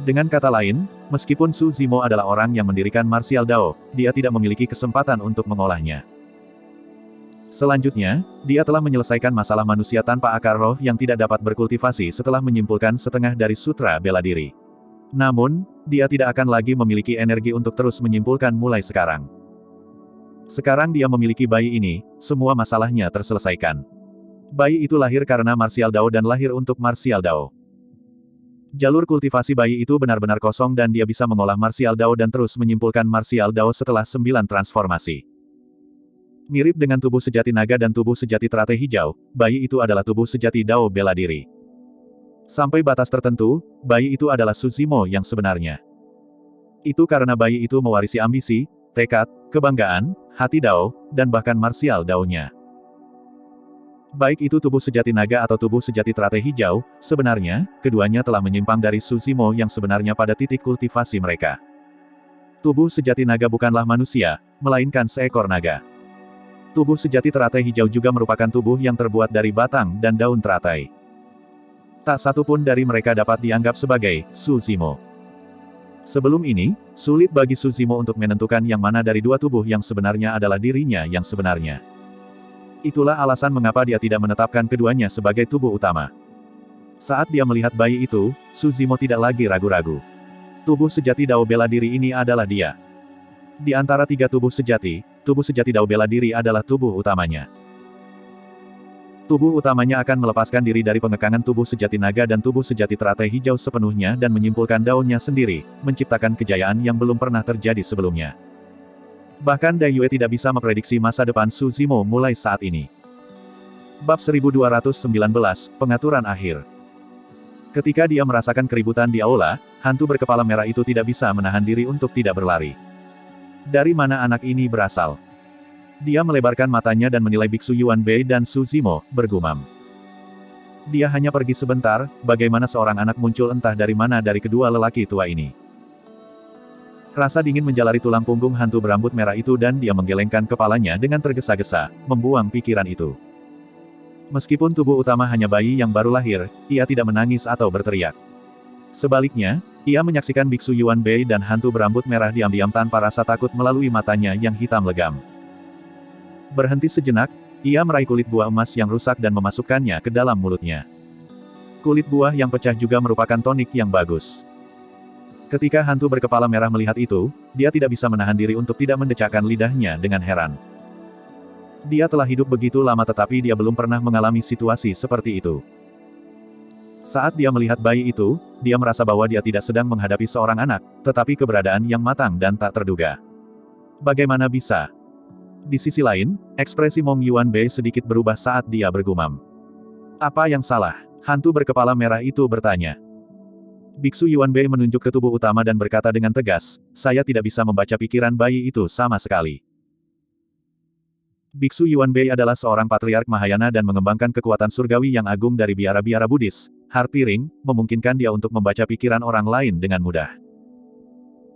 Dengan kata lain, meskipun Su Zimo adalah orang yang mendirikan marsial Dao, dia tidak memiliki kesempatan untuk mengolahnya. Selanjutnya, dia telah menyelesaikan masalah manusia tanpa akar roh yang tidak dapat berkultivasi setelah menyimpulkan setengah dari sutra bela diri. Namun, dia tidak akan lagi memiliki energi untuk terus menyimpulkan mulai sekarang. Sekarang dia memiliki bayi ini, semua masalahnya terselesaikan. Bayi itu lahir karena martial Dao dan lahir untuk martial Dao. Jalur kultivasi bayi itu benar-benar kosong dan dia bisa mengolah martial Dao dan terus menyimpulkan martial Dao setelah 9 transformasi. Mirip dengan tubuh sejati naga dan tubuh sejati teratai hijau, bayi itu adalah tubuh sejati Dao bela diri. Sampai batas tertentu, bayi itu adalah Su Zimo yang sebenarnya. Itu karena bayi itu mewarisi ambisi, tekad, kebanggaan, hati Dao, dan bahkan martial Dao-nya. Baik itu tubuh sejati naga atau tubuh sejati teratai hijau, sebenarnya, keduanya telah menyimpang dari Su Zimo yang sebenarnya pada titik kultivasi mereka. Tubuh sejati naga bukanlah manusia, melainkan seekor naga. Tubuh sejati teratai hijau juga merupakan tubuh yang terbuat dari batang dan daun teratai. Tak satu pun dari mereka dapat dianggap sebagai Su Zimo. Sebelum ini, sulit bagi Su Zimo untuk menentukan yang mana dari dua tubuh yang sebenarnya adalah dirinya yang sebenarnya. Itulah alasan mengapa dia tidak menetapkan keduanya sebagai tubuh utama. Saat dia melihat bayi itu, Su Zimo tidak lagi ragu-ragu. Tubuh sejati Dao bela diri ini adalah dia. Di antara tiga tubuh sejati Dao bela diri adalah tubuh utamanya. Tubuh utamanya akan melepaskan diri dari pengekangan tubuh sejati naga dan tubuh sejati teratai hijau sepenuhnya dan menyimpulkan daunnya sendiri, menciptakan kejayaan yang belum pernah terjadi sebelumnya. Bahkan Dai Yue tidak bisa memprediksi masa depan Su Zimo mulai saat ini. Bab 1219, Pengaturan Akhir. Ketika dia merasakan keributan di aula, hantu berkepala merah itu tidak bisa menahan diri untuk tidak berlari. Dari mana anak ini berasal? Dia melebarkan matanya dan menilai Biksu Yuan Bei dan Su Zimo, bergumam. Dia hanya pergi sebentar, bagaimana seorang anak muncul entah dari mana dari kedua lelaki tua ini. Rasa dingin menjalari tulang punggung hantu berambut merah itu dan dia menggelengkan kepalanya dengan tergesa-gesa, membuang pikiran itu. Meskipun tubuh utama hanya bayi yang baru lahir, ia tidak menangis atau berteriak. Sebaliknya, ia menyaksikan Biksu Yuan Bei dan hantu berambut merah diam-diam tanpa rasa takut melalui matanya yang hitam legam. Berhenti sejenak, ia meraih kulit buah emas yang rusak dan memasukkannya ke dalam mulutnya. Kulit buah yang pecah juga merupakan tonik yang bagus. Ketika hantu berkepala merah melihat itu, dia tidak bisa menahan diri untuk tidak mendecakkan lidahnya dengan heran. Dia telah hidup begitu lama tetapi dia belum pernah mengalami situasi seperti itu. Saat dia melihat bayi itu, dia merasa bahwa dia tidak sedang menghadapi seorang anak, tetapi keberadaan yang matang dan tak terduga. Bagaimana bisa? Di sisi lain, ekspresi Mong Yuan Bei sedikit berubah saat dia bergumam. Apa yang salah? Hantu berkepala merah itu bertanya. Biksu Yuan Bei menunjuk ke tubuh utama dan berkata dengan tegas, saya tidak bisa membaca pikiran bayi itu sama sekali. Biksu Yuan Bei adalah seorang patriark Mahayana dan mengembangkan kekuatan surgawi yang agung dari biara-biara Buddhis. Heart Piring, memungkinkan dia untuk membaca pikiran orang lain dengan mudah.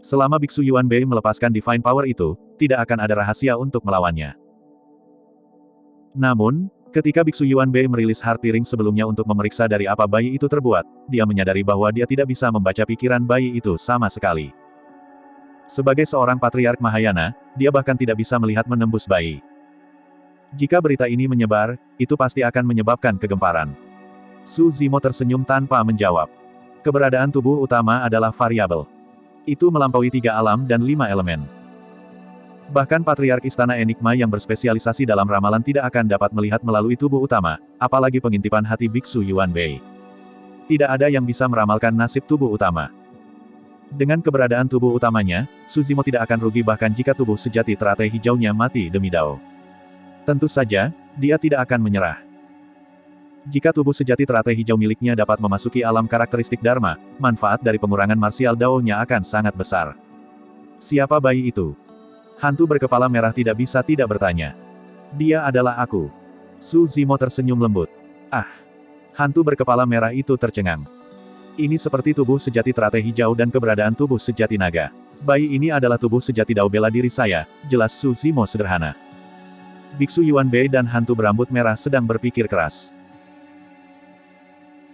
Selama Biksu Yuan Bei melepaskan Divine Power itu, tidak akan ada rahasia untuk melawannya. Namun, ketika Biksu Yuan Bei merilis Heart Piring sebelumnya untuk memeriksa dari apa bayi itu terbuat, dia menyadari bahwa dia tidak bisa membaca pikiran bayi itu sama sekali. Sebagai seorang patriark Mahayana, dia bahkan tidak bisa melihat menembus bayi. Jika berita ini menyebar, itu pasti akan menyebabkan kegemparan. Su Zimo tersenyum tanpa menjawab. Keberadaan tubuh utama adalah variabel. Itu melampaui 3 alam dan 5 elemen. Bahkan Patriark Istana Enigma yang berspesialisasi dalam ramalan tidak akan dapat melihat melalui tubuh utama, apalagi pengintipan hati Biksu Yuan Bei. Tidak ada yang bisa meramalkan nasib tubuh utama. Dengan keberadaan tubuh utamanya, Su Zimo tidak akan rugi bahkan jika tubuh sejati teratai hijaunya mati demi Dao. Tentu saja, dia tidak akan menyerah. Jika tubuh sejati teratai hijau miliknya dapat memasuki alam karakteristik Dharma, manfaat dari pengurangan martial Dao-nya akan sangat besar. Siapa bayi itu? Hantu berkepala merah tidak bisa tidak bertanya. Dia adalah aku. Su Zimo tersenyum lembut. Ah! Hantu berkepala merah itu tercengang. Ini seperti tubuh sejati teratai hijau dan keberadaan tubuh sejati naga. Bayi ini adalah tubuh sejati Dao bela diri saya, jelas Su Zimo sederhana. Biksu Yuan Bei dan hantu berambut merah sedang berpikir keras.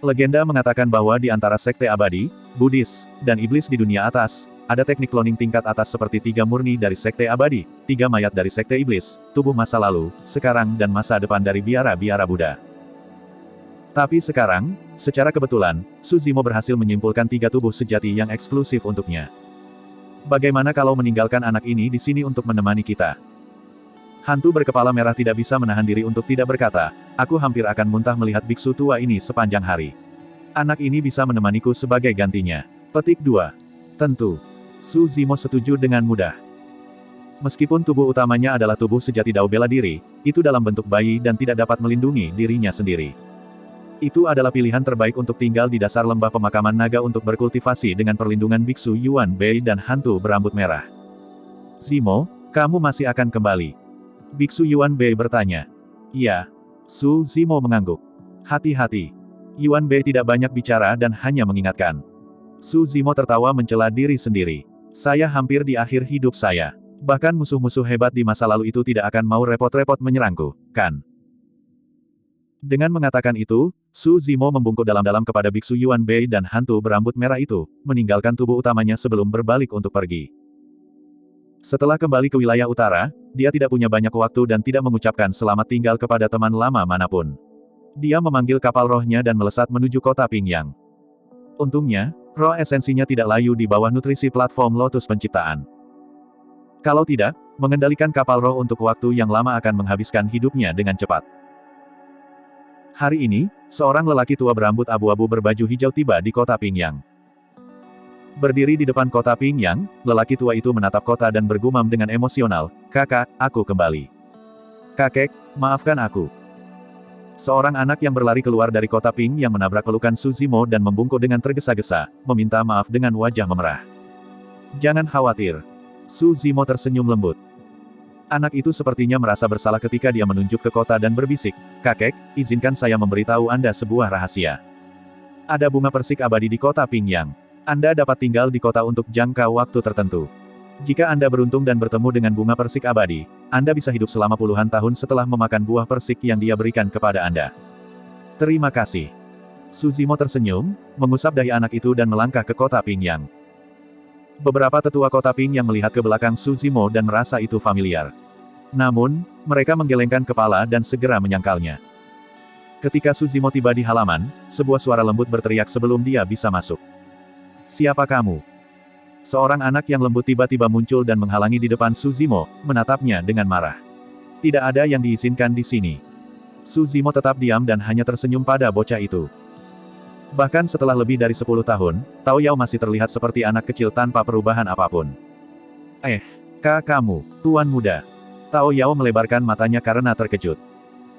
Legenda mengatakan bahwa di antara sekte abadi, Buddhis, dan iblis di dunia atas, ada teknik cloning tingkat atas seperti 3 murni dari Sekte Abadi, 3 mayat dari Sekte Iblis, tubuh masa lalu, sekarang dan masa depan dari biara-biara Buddha. Tapi sekarang, secara kebetulan, Su Zimo berhasil menyimpulkan 3 tubuh sejati yang eksklusif untuknya. Bagaimana kalau meninggalkan anak ini di sini untuk menemani kita? Hantu berkepala merah tidak bisa menahan diri untuk tidak berkata, aku hampir akan muntah melihat biksu tua ini sepanjang hari. Anak ini bisa menemaniku sebagai gantinya. Petik 2. Tentu. Su Zimo setuju dengan mudah. Meskipun tubuh utamanya adalah tubuh sejati Dao bela diri, itu dalam bentuk bayi dan tidak dapat melindungi dirinya sendiri. Itu adalah pilihan terbaik untuk tinggal di dasar lembah pemakaman naga untuk berkultivasi dengan perlindungan biksu Yuan Bei dan hantu berambut merah. Zimo, kamu masih akan kembali? Biksu Yuan Bei bertanya. Iya. Su Zimo mengangguk. Hati-hati. Yuan Bei tidak banyak bicara dan hanya mengingatkan. Su Zimo tertawa mencela diri sendiri. Saya hampir di akhir hidup saya. Bahkan musuh-musuh hebat di masa lalu itu tidak akan mau repot-repot menyerangku, kan? Dengan mengatakan itu, Su Zimo membungkuk dalam-dalam kepada biksu Yuan Bei dan hantu berambut merah itu, meninggalkan tubuh utamanya sebelum berbalik untuk pergi. Setelah kembali ke wilayah utara, dia tidak punya banyak waktu dan tidak mengucapkan selamat tinggal kepada teman lama manapun. Dia memanggil kapal rohnya dan melesat menuju kota Pingyang. Untungnya, roh esensinya tidak layu di bawah nutrisi platform Lotus Penciptaan. Kalau tidak, mengendalikan kapal roh untuk waktu yang lama akan menghabiskan hidupnya dengan cepat. Hari ini, seorang lelaki tua berambut abu-abu berbaju hijau tiba di kota Pingyang. Berdiri di depan kota Pingyang, lelaki tua itu menatap kota dan bergumam dengan emosional, "Kakak, aku kembali. Kakek, maafkan aku." Seorang anak yang berlari keluar dari kota Pingyang menabrak pelukan Su Zimo dan membungkuk dengan tergesa-gesa, meminta maaf dengan wajah memerah. "Jangan khawatir." Su Zimo tersenyum lembut. Anak itu sepertinya merasa bersalah ketika dia menunjuk ke kota dan berbisik, "Kakek, izinkan saya memberitahu Anda sebuah rahasia. Ada bunga persik abadi di kota Pingyang. Anda dapat tinggal di kota untuk jangka waktu tertentu. Jika Anda beruntung dan bertemu dengan bunga persik abadi, Anda bisa hidup selama puluhan tahun setelah memakan buah persik yang dia berikan kepada Anda." "Terima kasih." Su Zimo tersenyum, mengusap dahi anak itu dan melangkah ke kota Pingyang. Beberapa tetua kota Pingyang melihat ke belakang Su Zimo dan merasa itu familiar. Namun, mereka menggelengkan kepala dan segera menyangkalnya. Ketika Su Zimo tiba di halaman, sebuah suara lembut berteriak sebelum dia bisa masuk. "Siapa kamu?" Seorang anak yang lembut tiba-tiba muncul dan menghalangi di depan Su Zimo, menatapnya dengan marah. "Tidak ada yang diizinkan di sini." Su Zimo tetap diam dan hanya tersenyum pada bocah itu. Bahkan setelah lebih dari 10 tahun, Tao Yao masih terlihat seperti anak kecil tanpa perubahan apapun. Kamu, Tuan Muda." Tao Yao melebarkan matanya karena terkejut.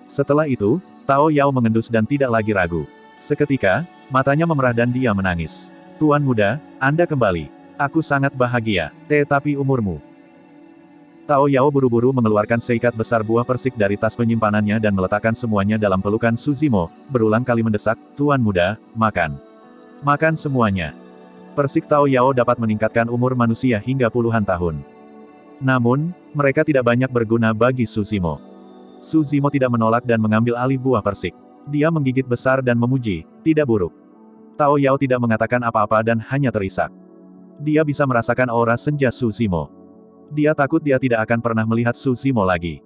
Setelah itu, Tao Yao mengendus dan tidak lagi ragu. Seketika, matanya memerah dan dia menangis. "Tuan Muda, Anda kembali. Aku sangat bahagia. Tetapi umurmu." Tao Yao buru-buru mengeluarkan seikat besar buah persik dari tas penyimpanannya dan meletakkan semuanya dalam pelukan Su Zimo, berulang kali mendesak, "Tuan Muda, makan. Makan semuanya." Persik Tao Yao dapat meningkatkan umur manusia hingga puluhan tahun. Namun, mereka tidak banyak berguna bagi Su Zimo. Su Zimo tidak menolak dan mengambil alih buah persik. Dia menggigit besar dan memuji, "Tidak buruk." Tao Yao tidak mengatakan apa-apa dan hanya terisak. Dia bisa merasakan aura senja Su Zimo. Dia takut dia tidak akan pernah melihat Su Zimo lagi.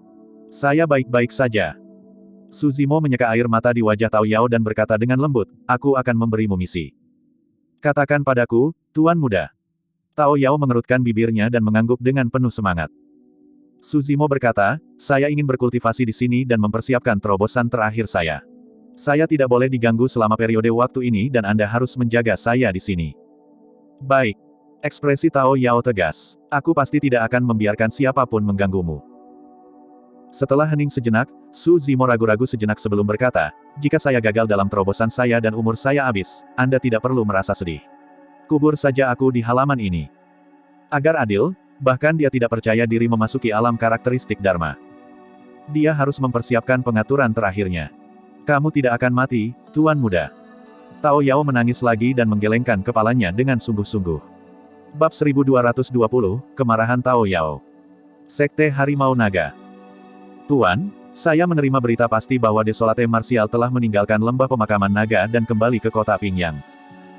"Saya baik-baik saja." Su Zimo menyeka air mata di wajah Tao Yao dan berkata dengan lembut, "Aku akan memberimu misi. Katakan padaku, Tuan Muda." Tao Yao mengerutkan bibirnya dan mengangguk dengan penuh semangat. Su Zimo berkata, "Saya ingin berkultivasi di sini dan mempersiapkan terobosan terakhir saya. Saya tidak boleh diganggu selama periode waktu ini dan Anda harus menjaga saya di sini." "Baik." Ekspresi Tao Yao tegas. "Aku pasti tidak akan membiarkan siapapun mengganggumu." Setelah hening sejenak, Su Zimo ragu-ragu sejenak sebelum berkata, "Jika saya gagal dalam terobosan saya dan umur saya habis, Anda tidak perlu merasa sedih. Kubur saja aku di halaman ini." Agar adil, bahkan dia tidak percaya diri memasuki alam karakteristik Dharma. Dia harus mempersiapkan pengaturan terakhirnya. "Kamu tidak akan mati, Tuan Muda." Tao Yao menangis lagi dan menggelengkan kepalanya dengan sungguh-sungguh. Bab 1220, Kemarahan Tao Yao. Sekte Harimau Naga. "Tuan, saya menerima berita pasti bahwa Desolate Martial telah meninggalkan lembah pemakaman naga dan kembali ke kota Pingyang.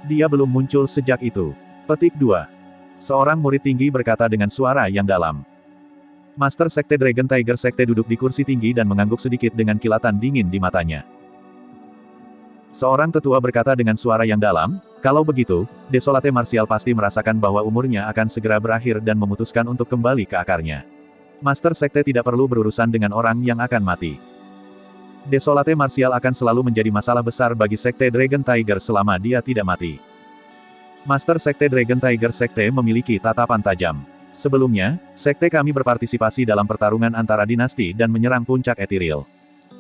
Dia belum muncul sejak itu. Petik 2. Seorang murid tinggi berkata dengan suara yang dalam. Master Sekte Dragon Tiger Sekte duduk di kursi tinggi dan mengangguk sedikit dengan kilatan dingin di matanya. Seorang tetua berkata dengan suara yang dalam, kalau begitu, Desolate Martial pasti merasakan bahwa umurnya akan segera berakhir dan memutuskan untuk kembali ke akarnya. Master Sekte tidak perlu berurusan dengan orang yang akan mati. Desolate Martial akan selalu menjadi masalah besar bagi Sekte Dragon Tiger selama dia tidak mati. Master Sekte Dragon Tiger Sekte memiliki tatapan tajam. Sebelumnya, sekte kami berpartisipasi dalam pertarungan antara dinasti dan menyerang puncak Ethereal.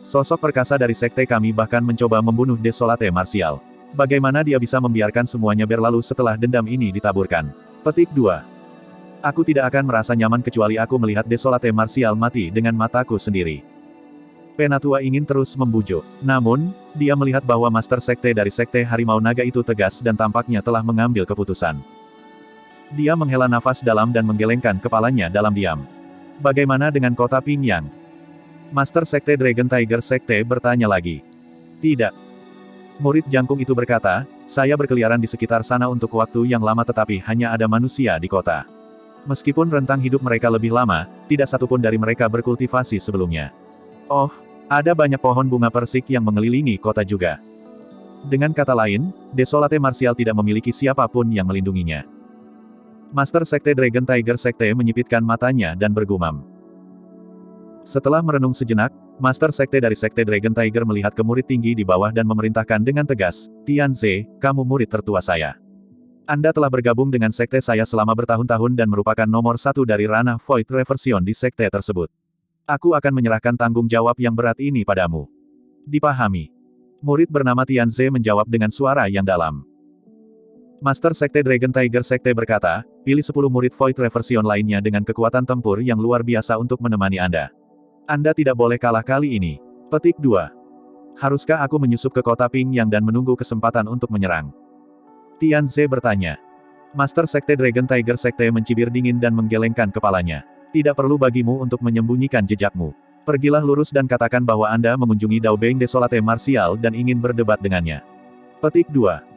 Sosok perkasa dari sekte kami bahkan mencoba membunuh Desolate Martial. Bagaimana dia bisa membiarkan semuanya berlalu setelah dendam ini ditaburkan? Petik 2. Aku tidak akan merasa nyaman kecuali aku melihat Desolate Martial mati dengan mataku sendiri. Penatua ingin terus membujuk. Namun, dia melihat bahwa Master Sekte dari Sekte Harimau Naga itu tegas dan tampaknya telah mengambil keputusan. Dia menghela nafas dalam dan menggelengkan kepalanya dalam diam. Bagaimana dengan kota Pingyang? Master Sekte Dragon Tiger Sekte bertanya lagi. Tidak. Murid jangkung itu berkata, saya berkeliaran di sekitar sana untuk waktu yang lama tetapi hanya ada manusia di kota. Meskipun rentang hidup mereka lebih lama, tidak satupun dari mereka berkultivasi sebelumnya. Oh, ada banyak pohon bunga persik yang mengelilingi kota juga. Dengan kata lain, Desolate Martial tidak memiliki siapapun yang melindunginya. Master Sekte Dragon Tiger Sekte menyipitkan matanya dan bergumam. Setelah merenung sejenak, Master Sekte dari Sekte Dragon Tiger melihat ke murid tinggi di bawah dan memerintahkan dengan tegas, Tianze, kamu murid tertua saya. Anda telah bergabung dengan sekte saya selama bertahun-tahun dan merupakan nomor 1 dari ranah Void Reversion di sekte tersebut. Aku akan menyerahkan tanggung jawab yang berat ini padamu. Dipahami. Murid bernama Tianze menjawab dengan suara yang dalam. Master Sekte Dragon Tiger Sekte berkata, pilih 10 murid Void Reversion lainnya dengan kekuatan tempur yang luar biasa untuk menemani Anda. Anda tidak boleh kalah kali ini. Petik 2. Haruskah aku menyusup ke kota Pingyang dan menunggu kesempatan untuk menyerang? Tianze bertanya. Master Sekte Dragon Tiger Sekte mencibir dingin dan menggelengkan kepalanya. Tidak perlu bagimu untuk menyembunyikan jejakmu. Pergilah lurus dan katakan bahwa Anda mengunjungi Dao Beng Desolate Martial dan ingin berdebat dengannya. Petik 2.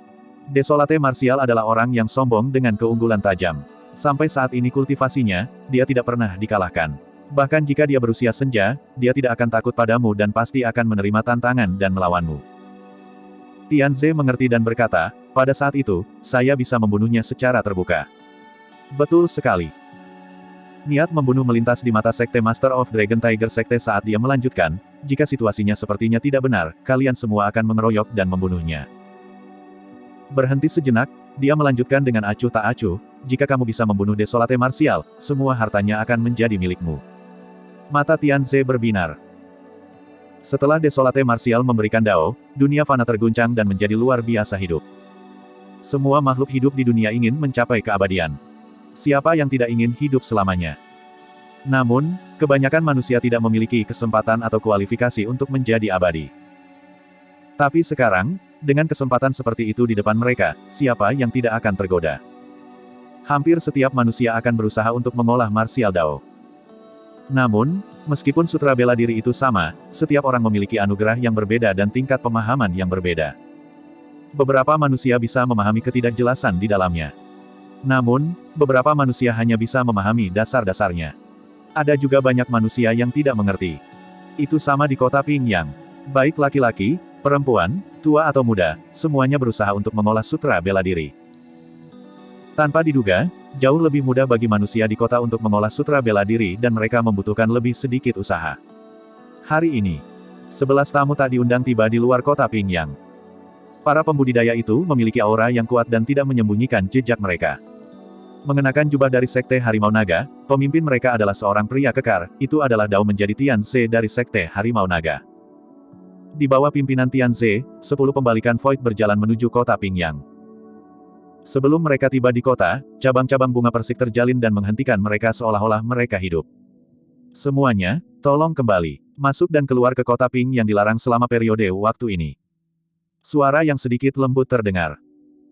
Desolate Martial adalah orang yang sombong dengan keunggulan tajam. Sampai saat ini kultivasinya, dia tidak pernah dikalahkan. Bahkan jika dia berusia senja, dia tidak akan takut padamu dan pasti akan menerima tantangan dan melawanmu. Tianze mengerti dan berkata, pada saat itu, saya bisa membunuhnya secara terbuka. Betul sekali. Niat membunuh melintas di mata Sekte Master of Dragon Tiger Sekte saat dia melanjutkan, jika situasinya sepertinya tidak benar, kalian semua akan mengeroyok dan membunuhnya. Berhenti sejenak, dia melanjutkan dengan acuh tak acuh, jika kamu bisa membunuh Desolate Martial, semua hartanya akan menjadi milikmu. Mata Tianze berbinar. Setelah Desolate Martial memberikan Dao, dunia fana terguncang dan menjadi luar biasa hidup. Semua makhluk hidup di dunia ingin mencapai keabadian. Siapa yang tidak ingin hidup selamanya? Namun, kebanyakan manusia tidak memiliki kesempatan atau kualifikasi untuk menjadi abadi. Tapi sekarang, dengan kesempatan seperti itu di depan mereka, siapa yang tidak akan tergoda? Hampir setiap manusia akan berusaha untuk mengolah Martial Dao. Namun, meskipun sutra bela diri itu sama, setiap orang memiliki anugerah yang berbeda dan tingkat pemahaman yang berbeda. Beberapa manusia bisa memahami ketidakjelasan di dalamnya. Namun, beberapa manusia hanya bisa memahami dasar-dasarnya. Ada juga banyak manusia yang tidak mengerti. Itu sama di kota Pingyang. Baik laki-laki, perempuan, tua atau muda, semuanya berusaha untuk mengolah sutra bela diri. Tanpa diduga, jauh lebih mudah bagi manusia di kota untuk mengolah sutra bela diri dan mereka membutuhkan lebih sedikit usaha. Hari ini, 11 tamu tak diundang tiba di luar kota Pingyang. Para pembudidaya itu memiliki aura yang kuat dan tidak menyembunyikan jejak mereka. Mengenakan jubah dari Sekte Harimau Naga, pemimpin mereka adalah seorang pria kekar, itu adalah Dao menjadi Tianze dari Sekte Harimau Naga. Di bawah pimpinan Tianze, 10 pembalikan Void berjalan menuju kota Pingyang. Sebelum mereka tiba di kota, cabang-cabang bunga persik terjalin dan menghentikan mereka seolah-olah mereka hidup. Semuanya, tolong kembali, masuk dan keluar ke kota Ping yang dilarang selama periode waktu ini. Suara yang sedikit lembut terdengar.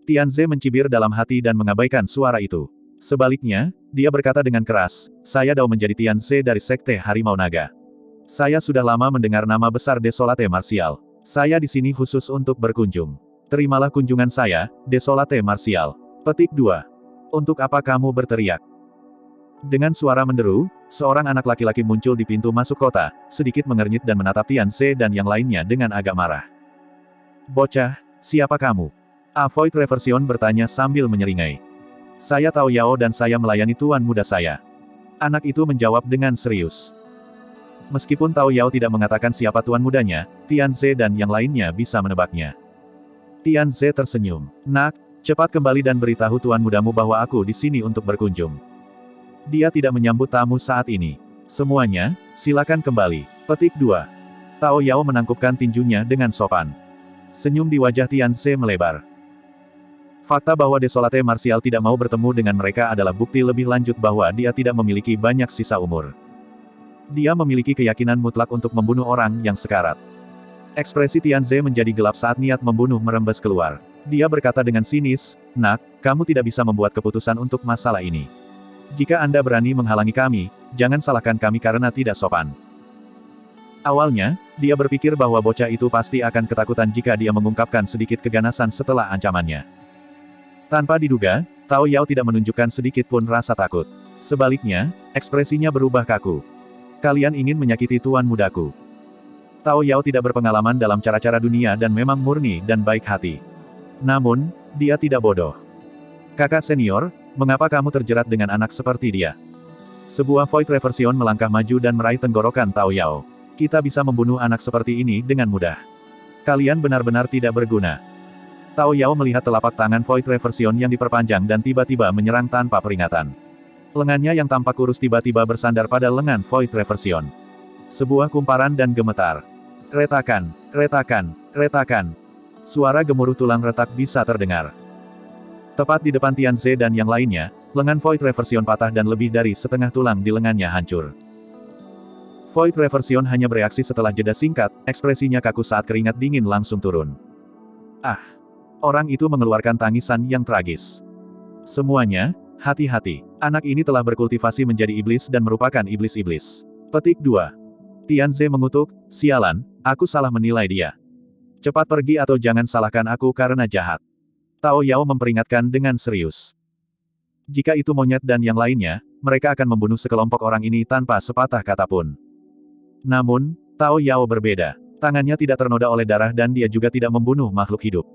Tianze mencibir dalam hati dan mengabaikan suara itu. Sebaliknya, dia berkata dengan keras, saya Dao menjadi Tianze dari Sekte Harimau Naga. Saya sudah lama mendengar nama besar Desolate Martial. Saya di sini khusus untuk berkunjung. Terimalah kunjungan saya, Desolate Martial. Petik 2. Untuk apa kamu berteriak? Dengan suara menderu, seorang anak laki-laki muncul di pintu masuk kota, sedikit mengernyit dan menatap Tian Ze dan yang lainnya dengan agak marah. Bocah, siapa kamu? Avoid Reversion bertanya sambil menyeringai. Saya Tao Yao dan saya melayani tuan muda saya. Anak itu menjawab dengan serius. Meskipun Tao Yao tidak mengatakan siapa tuan mudanya, Tian Ze dan yang lainnya bisa menebaknya. Tian Ze tersenyum. Nak, cepat kembali dan beritahu tuan mudamu bahwa aku di sini untuk berkunjung. Dia tidak menyambut tamu saat ini. Semuanya, silakan kembali. Petik 2. Tao Yao menangkupkan tinjunya dengan sopan. Senyum di wajah Tian Ze melebar. Fakta bahwa Desolate Martial tidak mau bertemu dengan mereka adalah bukti lebih lanjut bahwa dia tidak memiliki banyak sisa umur. Dia memiliki keyakinan mutlak untuk membunuh orang yang sekarat. Ekspresi Tian Ze menjadi gelap saat niat membunuh merembes keluar. Dia berkata dengan sinis, Nak, kamu tidak bisa membuat keputusan untuk masalah ini. Jika Anda berani menghalangi kami, jangan salahkan kami karena tidak sopan. Awalnya, dia berpikir bahwa bocah itu pasti akan ketakutan jika dia mengungkapkan sedikit keganasan setelah ancamannya. Tanpa diduga, Tao Yao tidak menunjukkan sedikit pun rasa takut. Sebaliknya, ekspresinya berubah kaku. Kalian ingin menyakiti tuan mudaku. Tao Yao tidak berpengalaman dalam cara-cara dunia dan memang murni dan baik hati. Namun, dia tidak bodoh. Kakak senior, mengapa kamu terjerat dengan anak seperti dia? Sebuah Void Reversion melangkah maju dan meraih tenggorokan Tao Yao. Kita bisa membunuh anak seperti ini dengan mudah. Kalian benar-benar tidak berguna. Tao Yao melihat telapak tangan Void Reversion yang diperpanjang dan tiba-tiba menyerang tanpa peringatan. Lengannya yang tampak kurus tiba-tiba bersandar pada lengan Void Reversion. Sebuah kumparan dan gemetar. Retakan, retakan, retakan. Suara gemuruh tulang retak bisa terdengar. Tepat di depan Tian Ze dan yang lainnya, lengan Void Reversion patah dan lebih dari setengah tulang di lengannya hancur. Void Reversion hanya bereaksi setelah jeda singkat, ekspresinya kaku saat keringat dingin langsung turun. Ah! Orang itu mengeluarkan tangisan yang tragis. Semuanya, hati-hati. Anak ini telah berkultivasi menjadi iblis dan merupakan iblis-iblis. Petik 2. Tian Ze mengutuk, sialan, aku salah menilai dia. Cepat pergi atau jangan salahkan aku karena jahat. Tao Yao memperingatkan dengan serius. Jika itu monyet dan yang lainnya, mereka akan membunuh sekelompok orang ini tanpa sepatah kata pun. Namun, Tao Yao berbeda. Tangannya tidak ternoda oleh darah dan dia juga tidak membunuh makhluk hidup.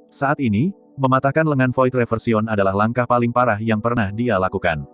Saat ini, mematahkan lengan Void Reversion adalah langkah paling parah yang pernah dia lakukan.